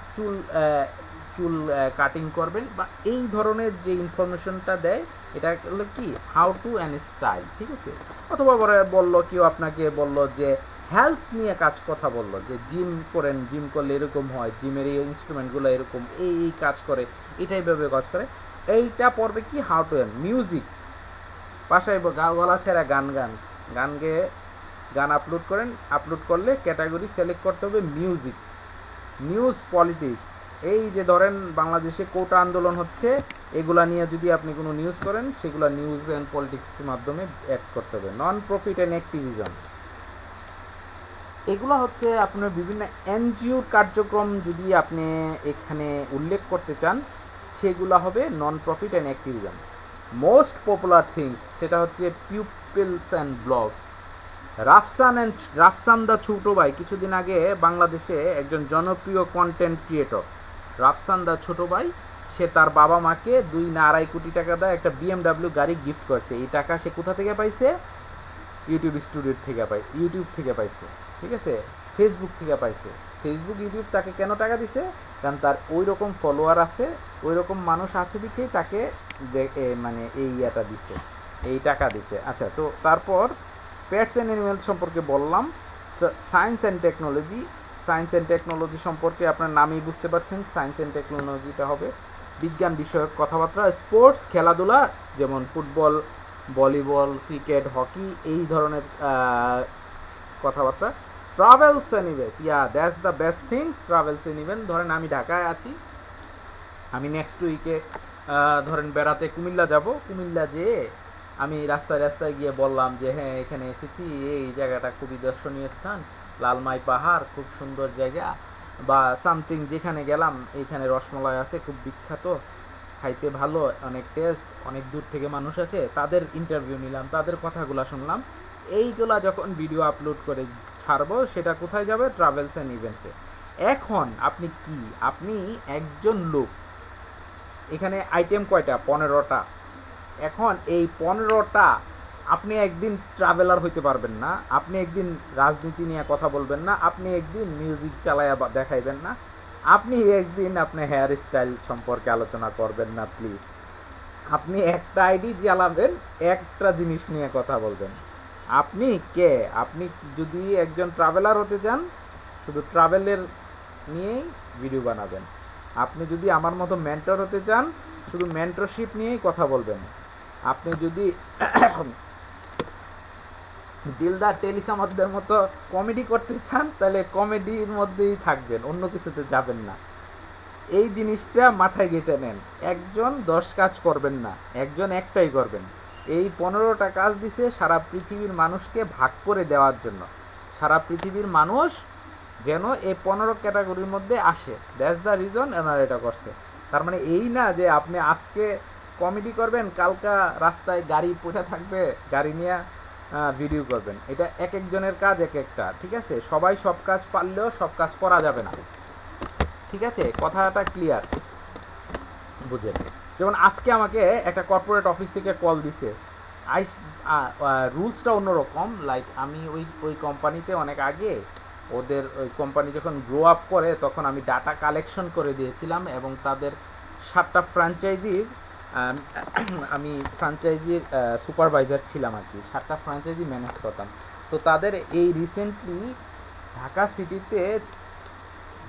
চুল কাটিং করবেন, বা এই ধরনের যে ইনফরমেশনটা দেয়, এটা হলো কি হাউ টু অ্যান্ড স্টাইল, ঠিক আছে। অথবা বললো কেউ আপনাকে বললো যে হেলথ নিয়ে কথা বললো যে জিম করেন, জিম করলে এরকম হয়, জিমের এই ইনস্ট্রুমেন্টগুলো এরকম এই কাজ করে, এটাই ভাবে কাজ করে, এইটা পড়বে কি হাউ টু অ্যান্ড মিউজিক, পাশায় গলা ছেড়া গান গেয়ে গান আপলোড করেন, আপলোড করলে ক্যাটাগরি সিলেক্ট করতে হবে মিউজিক। নিউজ, পলিটিক্স, এই যে ধরেন বাংলাদেশে কোটা আন্দোলন হচ্ছে, এগুলা নিয়ে যদি আপনি কোনো নিউজ করেন, সেগুলো নিউজ অ্যান্ড পলিটিক্সের মাধ্যমে অ্যাড করতে হবে। নন প্রফিট অ্যান্ড অ্যাক্টিভিজম, এগুলো হচ্ছে আপনার বিভিন্ন এনজিওর কার্যক্রম যদি আপনি এখানে উল্লেখ করতে চান, সেগুলো হবে non profit and activism. Most popular things, সেটা হচ্ছে পিপলস অ্যান্ড ব্লগ। রাফসান দা ছোট ভাই, কিছুদিন আগে বাংলাদেশে একজন জনপ্রিয় কন্টেন্ট ক্রিয়েটর রাফসান দা ছোট ভাই, সে তার বাবা মাকে 2 না 2.5 কোটি টাকা দেয় একটা বিএমডাব্লিউ গাড়ি গিফট করছে। এই টাকা সে কোথা থেকে পাইছে? ইউটিউব থেকে পাইছে, ঠিক আছে, ফেসবুক থেকে পাইছে। ফেসবুক, ইউটিউব তাকে কেন টাকা দিছে? কারণ তার ওই রকম ফলোয়ার আছে, ওই রকম মানুষ আছে দেখেই তাকে মানে এই ইয়েটা দিছে, এই টাকা দিছে। আচ্ছা, তো তারপর পেটস অ্যান্ড অ্যানিমেলস সম্পর্কে বললাম। সায়েন্স অ্যান্ড টেকনোলজি সম্পর্কে আপনার নামেই বুঝতে পারছেন, সায়েন্স অ্যান্ড টেকনোলজিটা হবে বিজ্ঞান বিষয়ক কথাবার্তা। স্পোর্টস, খেলাধুলা, যেমন ফুটবল, ভলিবল, ক্রিকেট, হকি, এই ধরনের কথাবার্তা। Travels and events, that's the best things, travels and event. ধরেন আমি ঢাকায় আছি, আমি নেক্সট উইকে ধরেন বেড়াতে কুমিল্লা যাব, কুমিল্লা যেয়ে আমি রাস্তায় গিয়ে বললাম যে হ্যাঁ এখানে এসেছি, এই জায়গাটা খুবই দর্শনীয় স্থান, লালমাই পাহাড় খুব সুন্দর জায়গা, বা সামথিং, যেখানে গেলাম এইখানে রসমলাই আছে খুব বিখ্যাত, খাইতে ভালো, অনেক টেস্ট, অনেক দূর থেকে মানুষ আছে, তাদের ইন্টারভিউ নিলাম, তাদের কথাগুলো শুনলাম। এইগুলা যখন ভিডিও আপলোড করে ছাড়বো, সেটা কোথায় যাবে? ট্রাভেলস অ্যান্ড ইভেন্টসে। এখন আপনি কি, আপনি একজন লোক, এখানে আইটেম কয়টা? 15টা। এখন এই 15টা, আপনি একদিন ট্রাভেলার হইতে পারবেন না, আপনি একদিন রাজনীতি নিয়ে কথা বলবেন না, আপনি একদিন মিউজিক চালায়া দেখাইবেন না, আপনি একদিন আপনার হেয়ার স্টাইল সম্পর্কে আলোচনা করবেন না, প্লিজ। আপনি একটা আইডি চালাবেন, একটা জিনিস নিয়ে কথা বলবেন। আপনি কে? আপনি যদি একজন ট্রাভেলার হতে চান, শুধু ট্রাভেলের নিয়েই ভিডিও বানাবেন। আপনি যদি আমার মতো মেন্টর হতে চান, শুধু মেন্টরশিপ নিয়েই কথা বলবেন। আপনি যদি দিলদার টেলিসামাদের মতো কমেডি করতে চান, তাহলে কমেডির মধ্যেই থাকবেন, অন্য কিছুতে যাবেন না। এই জিনিসটা মাথায় গেঁথে নেন। একজন 10 কাজ করবেন না, একজন একটাই করবেন। এই 15টা কাজ দিছে সারা পৃথিবীর মানুষকে ভাগ করে দেওয়ার জন্য, সারা পৃথিবীর মানুষ যেন এই 15 ক্যাটাগরির মধ্যে আসে। দ্যাটস দ্য রিজন এনারা এটা করছে। তার মানে এই না যে আপনি আজকে কমেডি করবেন, কালকা রাস্তায় গাড়ি পড়ে থাকবে, গাড়ি নিয়ে ভিডিও করবেন। এটা এক একজনের কাজ এক একটা, ঠিক আছে? সবাই সব কাজ পারলেও সব কাজ করা যাবে না, ঠিক আছে? কথাটা ক্লিয়ার বুঝেন? যেমন আজকে আমাকে একটা কর্পোরেট অফিস থেকে কল দিছে, আইস রুলসটা অন্যরকম। লাইক আমি ওই কোম্পানিতে অনেক আগে, ওদের ওই কোম্পানি যখন গ্রো আপ করে তখন আমি ডাটা কালেকশন করে দিয়েছিলাম এবং তাদের 7টা ফ্র্যাঞ্চাইজির আমি ফ্র্যাঞ্চাইজির সুপারভাইজার ছিলাম আর কি, 7টা ফ্র্যাঞ্চাইজি ম্যানেজ করতাম। তো তাদের এই রিসেন্টলি ঢাকা সিটিতে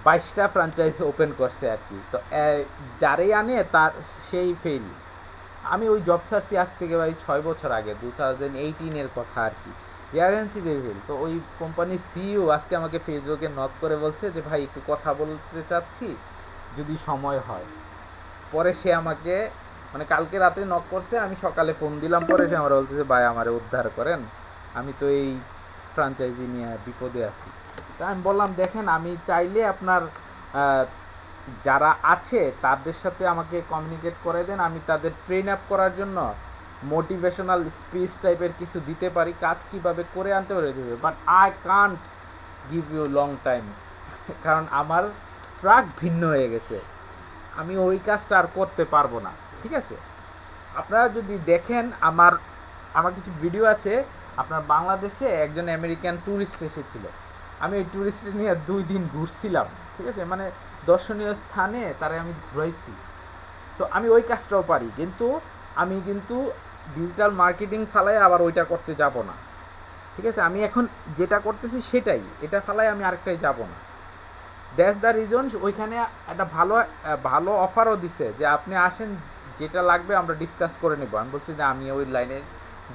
22টা ফ্র্যাঞ্চাইজি ওপেন করছে আর কি। তো যারাই আনে তার সেই ফেল। আমি ওই জব ছাড়ছি আজ থেকে ভাই 6 বছর আগে, 2018-এর কথা আর কি। গ্যারেন্সি দেবেন। তো ওই কোম্পানির সিইও আজকে আমাকে ফেসবুকে নক করে বলছে যে ভাই একটু কথা বলতে চাচ্ছি যদি সময় হয়। পরে সে আমাকে মানে কালকে রাতে নক করছে, আমি সকালে ফোন দিলাম, পরে সে আমার বলছে যে ভাই আমারে উদ্ধার করেন, আমি তো এই ফ্র্যাঞ্চাইজি নিয়ে বিপদে আছি। তা আমি বললাম দেখেন আমি চাইলে আপনার যারা আছে তাদের সাথে আমাকে কমিউনিকেট করে দেন, আমি তাদের ট্রেন আপ করার জন্য মোটিভেশনাল স্পিচ টাইপের কিছু দিতে পারি, কাজ কিভাবে করে আনতে পারে দেবে, but I can't give you long time, কারণ আমার ট্রাক ভিন্ন হয়ে গেছে, আমি ওই কাজটা আর করতে পারবো না, ঠিক আছে? আপনারা যদি দেখেন আমার কিছু ভিডিও আছে, আপনার বাংলাদেশে একজন আমেরিকান ট্যুরিস্ট এসেছিল, আমি ওই ট্যুরিস্ট নিয়ে 2 দিন ঘুরছিলাম, ঠিক আছে? মানে দর্শনীয় স্থানে তারা আমি ঘুরাইছি। তো আমি ওই কাজটাও পারি, কিন্তু আমি ডিজিটাল মার্কেটিং ফালায় আবার ওইটা করতে যাব না, ঠিক আছে? আমি এখন যেটা করতেছি সেটাই, এটা ফালায় আমি আরেকটাই যাব না। That's the reason. ওইখানে একটা ভালো অফারও দিছে যে আপনি আসেন, যেটা লাগবে আমরা ডিসকাস করে নেব। আমি বলছি যে আমি ওই লাইনে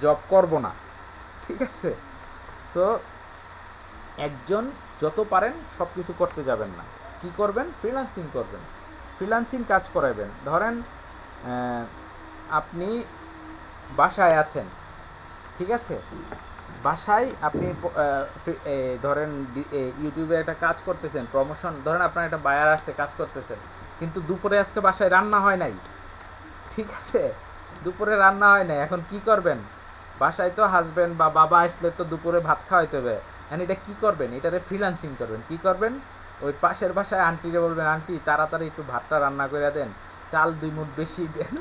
জব করব না, ঠিক আছে? সো একজন যত পারেন সব কিছু করতে যাবেন না, কি করবেন? ফ্রিল্যান্সিং করবেন, ফ্রিল্যান্সিং কাজ করাবেন। ধরেন আপনি বাসায় আছেন, ঠিক আছে? বাসায় আপনি ধরেন ইউটিউবে একটা কাজ করতেছেন, প্রমোশন, ধরেন আপনার একটা বায়ার আসছে, কাজ করতেছেন, কিন্তু দুপুরে আজকে বাসায় রান্না হয় নাই, ঠিক আছে? দুপুরে রান্না হয় নাই, এখন কি করবেন? বাসায় তো হাজবেন্ড বা বাবা আসলে তো দুপুরে ভাত খাওয়াইতে হবে, এটা কি করবেন? এটারে ফ্রিল্যান্সিং করবেন। কি করবেন? ওই পাশের বাসায় আন্টিরে বলবেন, আন্টি তাড়াতাড়ি একটু ভাতটা রান্না করে দেন, চাল 2 মুঠ বেশি দেন,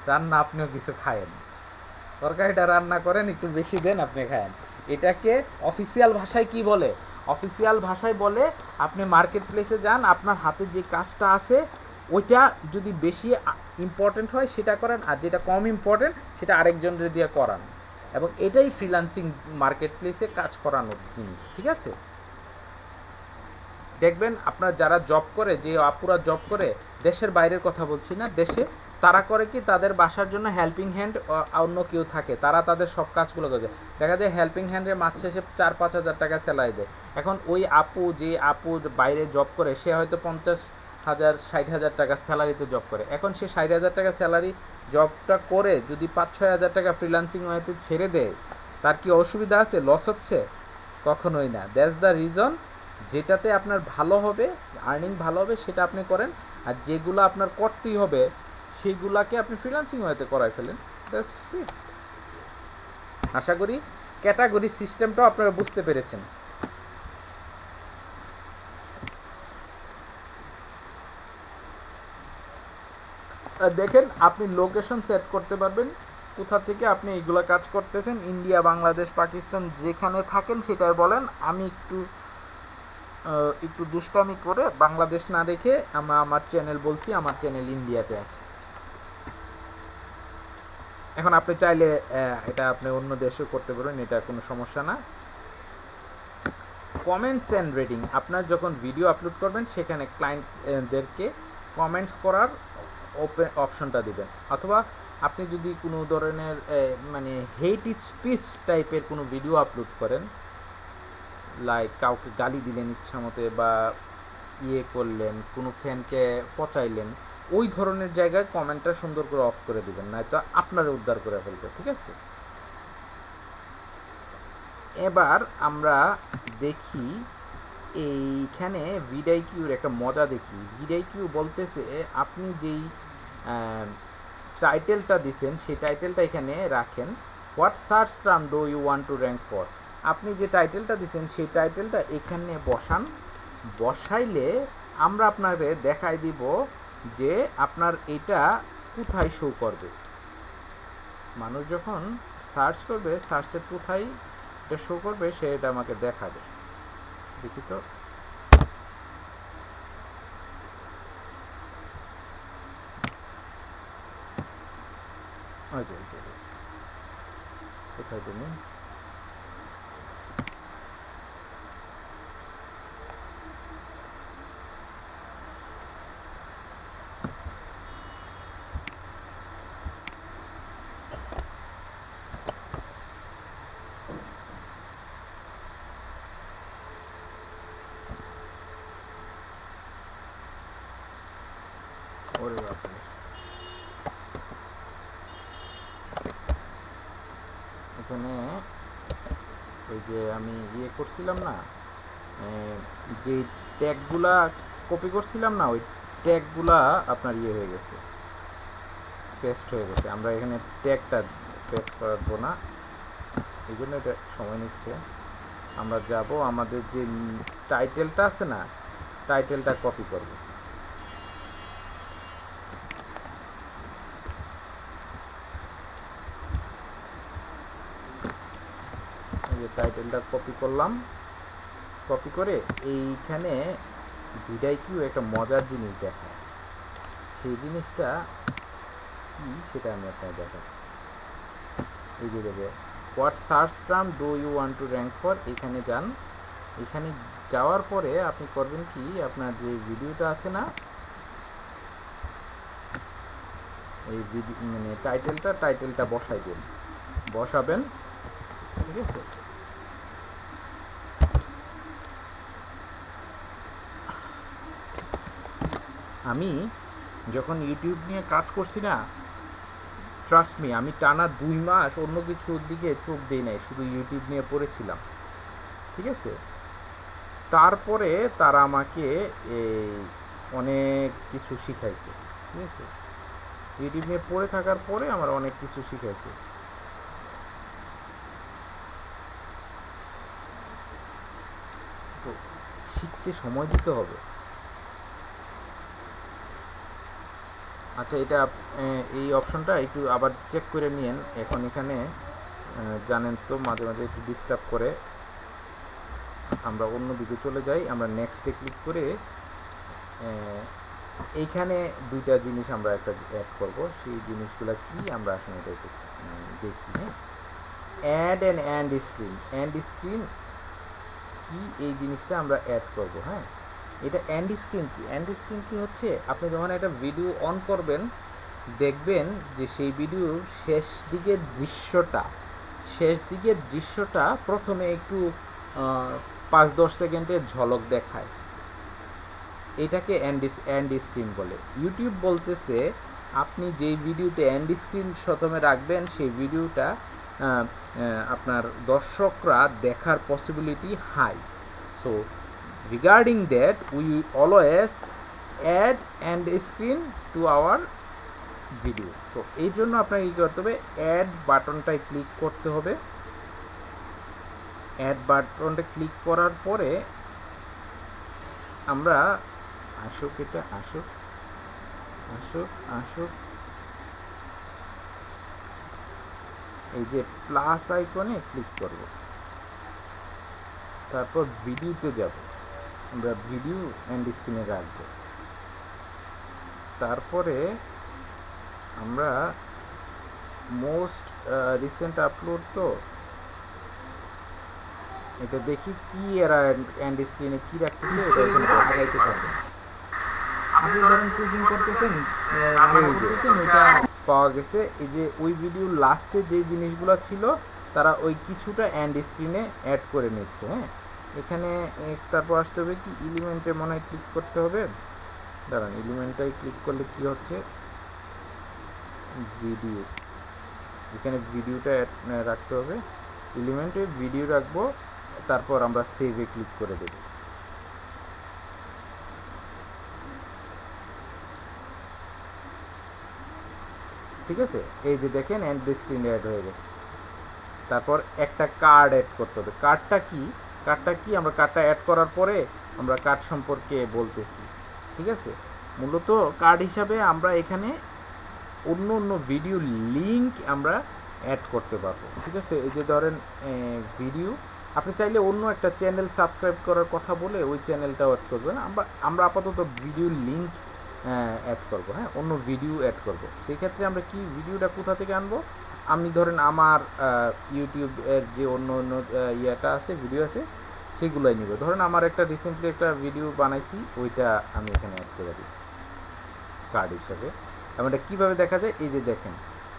রান্না আপনিও কিছু খায়েন, তরকারিটা রান্না করেন, একটু বেশি দেন, আপনি খায়েন। এটাকে অফিসিয়াল ভাষায় কি বলে? অফিসিয়াল ভাষায় বলে আপনি মার্কেট প্লেসে যান, আপনার হাতে যে কাজটা আছে ওইটা যদি বেশি ইম্পর্টেন্ট হয় সেটা করেন, আর যেটা কম ইম্পর্টেন্ট সেটা আরেকজনের দিয়ে করান, এবং এটাই ফ্রিল্যান্সিং মার্কেট প্লেসে কাজ করানোর জিনিস, ঠিক আছে? দেখবেন আপনার যারা জব করে, যে আপুরা জব করে, দেশের বাইরের কথা বলছি না, দেশে, তারা করে কি তাদের বাসার জন্য হেল্পিং হ্যান্ড অন্য কেউ থাকে, তারা তাদের সব কাজগুলো করে। দেখা যায় হেল্পিং হ্যান্ডের মাস শেষে 4-5 হাজার টাকা স্যালারি দেয়। এখন ওই আপু বাইরে জব করে, সে হয়তো 50,000-60,000 টাকা স্যালারিতে জব করে। এখন সে 60,000 টাকা স্যালারি জবটা করে যদি 5-6 হাজার টাকা ফ্রিল্যান্সিং হয়তো ছেড়ে দেয়, তার কি অসুবিধা আছে? লস হচ্ছে? কখনোই না। That's the reason. যেটাতে আপনার ভালো হবে, আর্নিং ভালো হবে, সেটা আপনি করেন, আর যেগুলো আপনার করতেই হবে সেইগুলাকে আপনি ফ্রিল্যান্সিং হয়তো করাই ফেলেন। আশা করি ক্যাটাগরি সিস্টেমটাও আপনারা বুঝতে পেরেছেন। দেখেন আপনি লোকেশন সেট করতে পারবেন কোথা থেকে আপনি এইগুলা কাজ করতেছেন, ইন্ডিয়া, বাংলাদেশ, পাকিস্তান, যেখানে থাকেন সেটাই বলেন। আমি একটু দুষ্টামি করে বাংলাদেশ না রেখে আমার চ্যানেল বলছি, আমার চ্যানেল ইন্ডিয়াতে আছে। এখন আপনি চাইলে এটা আপনি অন্য দেশেও করতে পারেন, এটা কোনো সমস্যা না। কমেন্টস অ্যান্ড রেটিং, আপনার যখন ভিডিও আপলোড করবেন সেখানে ক্লায়েন্টদেরকে কমেন্টস করার অপশনটা দিবেন, অথবা আপনি যদি কোনো ধরনের মানে হেট স্পিচ টাইপের কোনো ভিডিও আপলোড করেন, লাইক কাউকে গালি দিলেন ইচ্ছা মতে, বা করলেন, কোনো ফ্যানকে পচাইলেন, ওই ধরনের জায়গায় কমেন্টটা সুন্দর করে অফ করে দিবেন, নয়তো আপনারা উদ্ধার করে ফেলবে, ঠিক আছে? এবার আমরা দেখি এইখানে ভিডিআইকিউর একটা মজা দেখি। ভিডিআইকিউ বলতেছে আপনি যেই টাইটেলটা দিছেন সেই টাইটেলটা এখানে রাখেন। What search term do you want to rank for? আপনি যে টাইটেলটা দিছেন সেই টাইটেলটা এখানে বসান। বসাইলে আমরা আপনাকে দেখাই দিব যে আপনার এটা কোথায় শো করবে। মানুষ যখন সার্চ করবে, সার্চের কোথায় এটা শো করবে সে এটা আমাকে দেখাবে। দেখি তো, কোথায় তুমি ওরে বাপরে, এখানে ওই যে আমি ইয়ে করছিলাম না, যে ট্যাগগুলা কপি করছিলাম না, ওই ট্যাগগুলা আপনার ইয়ে হয়ে গেছে, পেস্ট হয়ে গেছে। আমরা এখানে ট্যাগটা পেস্ট করবো না, এই জন্য এটা সময় নিচ্ছে। আমরা যাব আমাদের যে টাইটেলটা আছে না, টাইটেলটা কপি করব। এই যে টাইটেলটা কপি করলাম, কপি করে এইখানে ভিডিআইকিউ একটা মজার জিনিস দেখায়। সেই জিনিসটা কি সেটা আমি আপনাকে দেখাচ্ছি। এই যে দেবে what search term do you want to rank for, এখানে যান। এখানে যাওয়ার পরে আপনি করবেন কি, আপনার যে ভিডিওটা আছে না, এই ভিডিও মানে টাইটেলটা বসাবেন, ঠিক আছে? আমি যখন ইউটিউব নিয়ে কাজ করছি না, ট্রাস্ট মি, আমি টানা 2 মাস অন্য কিছুর দিকে চোখ দিই নাই, শুধু ইউটিউব নিয়ে পড়েছিলাম, ঠিক আছে? তারপরে তারা আমাকে এই অনেক কিছু শিখাইছে, ঠিক আছে? ইউটিউব নিয়ে পড়ে থাকার পরে আমার অনেক কিছু শিখাইছে। তো শিখতে সময় দিতে হবে। আচ্ছা, এটা এই অপশনটা একটু আবার চেক করে নিয়েন। এখন এখানে জানেন তো মাঝে মাঝে একটু ডিস্টার্ব করে। আমরা অন্য দিকে চলে যাই, আমরা নেক্সটে ক্লিক করে এইখানে 2টা জিনিস আমরা একটা অ্যাড করব। সেই জিনিসগুলো কি আমরা আসলে দেখি। হ্যাঁ, অ্যান্ড স্ক্রিন কি, এই জিনিসটা আমরা অ্যাড করব। হ্যাঁ, এটা অ্যান্ড স্ক্রিন কি হচ্ছে, আপনি যখন একটা ভিডিও অন করবেন দেখবেন যে সেই ভিডিওর শেষ দিকের দৃশ্যটা প্রথমে একটু 5-10 সেকেন্ডের ঝলক দেখায়। এটাকে অ্যান্ড স্ক্রিন বলে। ইউটিউব বলতেছে আপনি যেই ভিডিওতে অ্যান্ড স্ক্রিন প্রথমে রাখবেন সেই ভিডিওটা আপনার দর্শকরা দেখার possibility high. So regarding that we always add end screen to our video. তো এই জন্য আপনাকে কী করতে হবে, অ্যাড বাটনটায় ক্লিক করতে হবে। অ্যাড বাটনটা ক্লিক করার পরে আমরা আসুক এই যে প্লাস আইকনে ক্লিক করব, তারপর ভিডিওতে যাব। আমরা ভিডিও অ্যান্ড স্ক্রিনে রাখবো। তারপরে আমরা মোস্ট রিসেন্ট আপলোড, তো এটা দেখি কি এরা অ্যান্ড স্ক্রিনে কি রাখতেছে, এটা এখানে দেখাইতে পারবে। আপনি ধরেন কুকিং করতেছেন, ওইটা পাওয়া গেছে। এই যে ওই ভিডিওর লাস্টে যে জিনিসগুলো ছিল তারা ওই কিছুটা অ্যান্ড স্ক্রিনে অ্যাড করে নিচ্ছে। হ্যাঁ, এখানে তারপর আসতে হবে কি, এলিমেন্টে মনে হয় ক্লিক করতে হবে। দাঁড়ান, এলিমেন্টটাই ক্লিক করলে কি হচ্ছে, ভিডিও, এখানে ভিডিওটা রাখতে হবে, এলিমেন্টে ভিডিও রাখবো, তারপর আমরা সেভে ক্লিক করে দেব। ঠিক আছে, এই যে দেখেন এন্ড স্ক্রিন অ্যাড হয়ে গেছে। তারপর একটা কার্ড অ্যাড করতে হবে। কার্ডটা কি, আমরা কার্ডটা অ্যাড করার পরে আমরা কার্ড সম্পর্কে বলতেছি। ঠিক আছে, মূলত কার্ড হিসাবে আমরা এখানে অন্য অন্য ভিডিও লিঙ্ক আমরা অ্যাড করতে পারবো। ঠিক আছে, এই যে ধরেন ভিডিও, আপনি চাইলে অন্য একটা চ্যানেল সাবস্ক্রাইব করার কথা বলে ওই চ্যানেলটাও অ্যাড করবেন। আমরা আপাতত ভিডিও লিঙ্ক অ্যাড করব, হ্যাঁ, অন্য ভিডিও অ্যাড করব। সেই ক্ষেত্রে আমরা কি ভিডিওটা কোথা থেকে আনবো, আমি ধরেন আমার ইউটিউবের যে অন্য অন্য ইয়েটা আছে, ভিডিও আছে, সেগুলোই নিব। ধরেন আমার একটা রিসেন্টলি একটা ভিডিও বানাইছি, ওইটা আমি এখানে অ্যাড করে দিই কার্ড হিসাবে। এবং এটা কীভাবে দেখা যায়, এই যে দেখেন,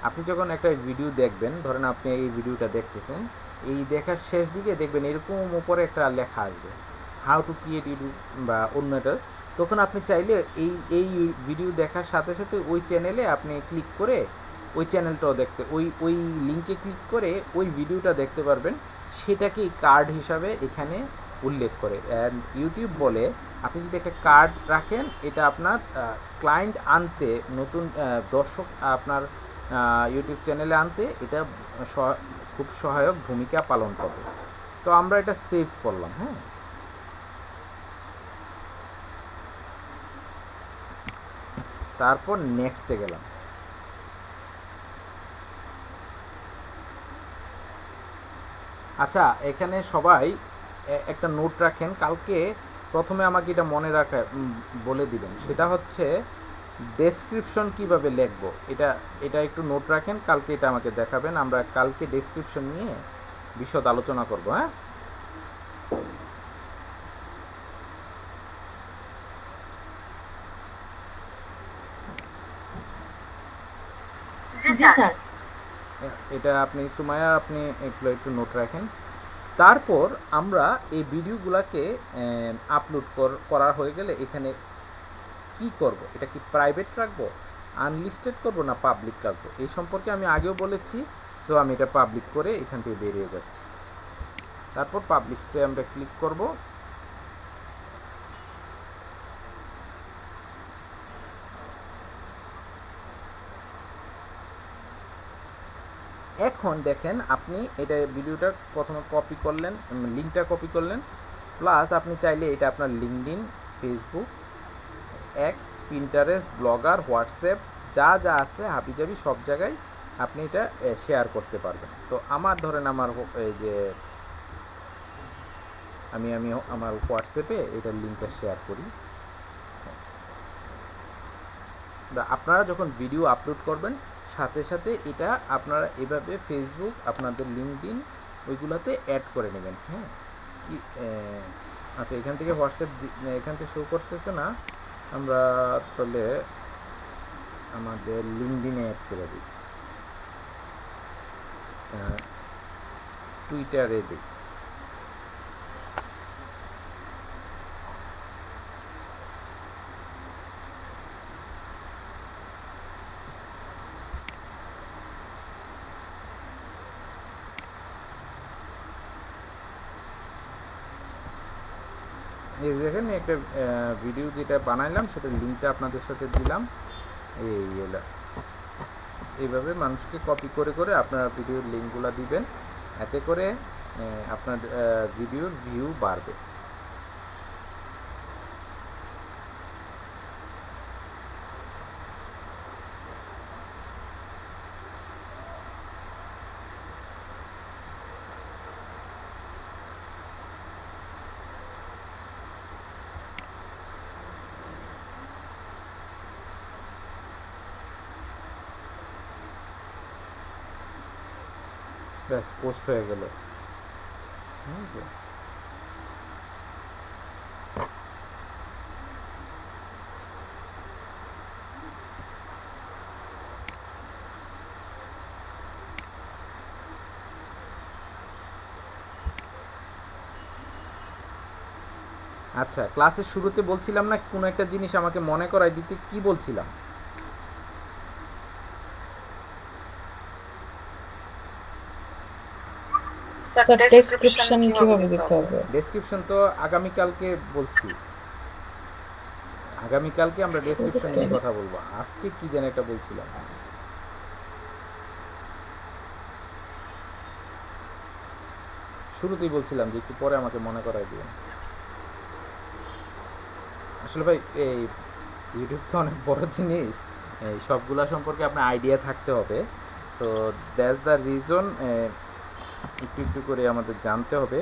আপনি যখন একটা ভিডিও দেখবেন, ধরেন আপনি এই ভিডিওটা দেখতেছেন, এই দেখার শেষ দিকে দেখবেন এরকম উপরে একটা লেখা আসবে, হাউ টু ক্রিয়েট ইউটিউব বা অন্য একটা। তখন আপনি চাইলে এই ভিডিও দেখার সাথে সাথে ওই চ্যানেলে আপনি ক্লিক করে ওই চ্যানেলটাও দেখতে, ওই লিঙ্কে ক্লিক করে ওই ভিডিওটা দেখতে পারবেন। সেটাকেই কার্ড হিসাবে এখানে উল্লেখ করে। অ্যান্ড ইউটিউব বলে আপনি যদি একটা কার্ড রাখেন, এটা আপনার ক্লায়েন্ট আনতে, নতুন দর্শক আপনার ইউটিউব চ্যানেলে আনতে এটা খুব সহায়ক ভূমিকা পালন করবে। তো আমরা এটা সেভ করলাম, হ্যাঁ। তারপর নেক্সটে গেলাম। আচ্ছা, এখানে সবাই একটা নোট রাখেন, কালকে প্রথমে আমাকে এটা মনে রাখা বলে দিবেন, সেটা হচ্ছে ডেসক্রিপশন কিভাবে লিখবো। এটা একটু নোট রাখেন, কালকে এটা আমাকে দেখাবেন। আমরা কালকে ডেসক্রিপশন নিয়ে বিশদ আলোচনা করব, হ্যাঁ। জি স্যার। এটা আপনি সুমাইয়া, আপনি একটু নোট রাখেন। তারপর আমরা এই ভিডিওগুলোকে আপলোড করা হয়ে গেলে এখানে কি করব, এটা কি প্রাইভেট রাখবো, আনলিস্টেড করব, না পাবলিক রাখবো, এই সম্পর্কে আমি আগেও বলেছি। তো আমি এটা পাবলিক করে এখান থেকে বেরিয়ে যাচ্ছি। তারপর পাবলিশে আমরা ক্লিক করব। এখন দেখেন, আপনি এটা ভিডিওটা প্রথমে কপি করলেন, লিঙ্কটা কপি করলেন, প্লাস আপনি চাইলে এটা আপনার LinkedIn, Facebook, x, Pinterest, blogger, WhatsApp, যা যা আছে হাবিজাবি সব জায়গায় আপনি এটা শেয়ার করতে পারবেন। তো আমার ধরেন আমার এই যে আমি আমার হোয়াটসঅ্যাপে এটার লিঙ্কটা শেয়ার করি। আপনারা যখন ভিডিও আপলোড করবেন, সাথে সাথে এটা আপনারা এভাবে ফেসবুক, আপনাদের লিঙ্কডইন, ওইগুলোতে অ্যাড করে নেবেন, হ্যাঁ। কি আচ্ছা, এখান থেকে হোয়াটসঅ্যাপ এখান থেকে শো করতেছে না, আমরা তাহলে আমাদের লিঙ্কডইনে অ্যাড করে দিই, টুইটারে দিই। এই দেখেন, একটা ভিডিও যেটা বানাইলাম সেটার লিঙ্কটা আপনাদের সাথে দিলাম। এইভাবে মানুষকে কপি করে করে আপনারা ভিডিওর লিঙ্কগুলো দিবেন, এতে করে আপনার ভিডিওর ভিউ বাড়বে। ব্যাস, পোস্ট হয়ে গেল। আচ্ছা, ক্লাসের শুরুতে বলছিলাম না কোনো একটা জিনিস আমাকে মনে করাই দিতে, কি বলছিলাম? স্যার ডেসক্রিপশন কিভাবে দিতে হবে? ডেসক্রিপশন তো আগামীকালকে বলছি, আগামীকালকে আমরা ডেসক্রিপশন নিয়ে কথা বলবো। আজকে কি যেন একটা বলছিলাম, শুরুতেই বলছিলাম যে একটু পরে আমাকে মনে করাই দিবেন। আসলে ভাই এই ইউটিউব তো অনেক বড় জিনিস, এই সবগুলা সম্পর্কে আপনার আইডিয়া থাকতে হবে। সো দ্যাটস দ্য রিজন, একটু একটু করে আমাদের জানতে হবে।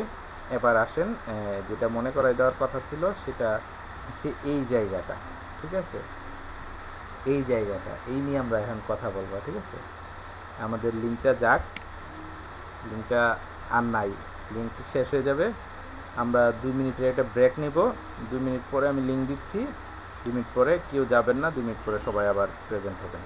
এবার আসেন, যেটা মনে করাই দেওয়ার কথা ছিল সেটা হচ্ছে এই জায়গাটা, ঠিক আছে? এই জায়গাটা, এই নিয়ে আমরা এখন কথা বলবো, ঠিক আছে? আমাদের লিঙ্কটা যাক, লিঙ্কটা আর নাই, লিঙ্ক শেষ হয়ে যাবে। আমরা 2 মিনিটের একটা ব্রেক নেব, 2 মিনিট পরে আমি লিঙ্ক দিচ্ছি, 2 মিনিট পরে কেউ যাবেন না, 2 মিনিট পরে সবাই আবার প্রেজেন্ট হবেন।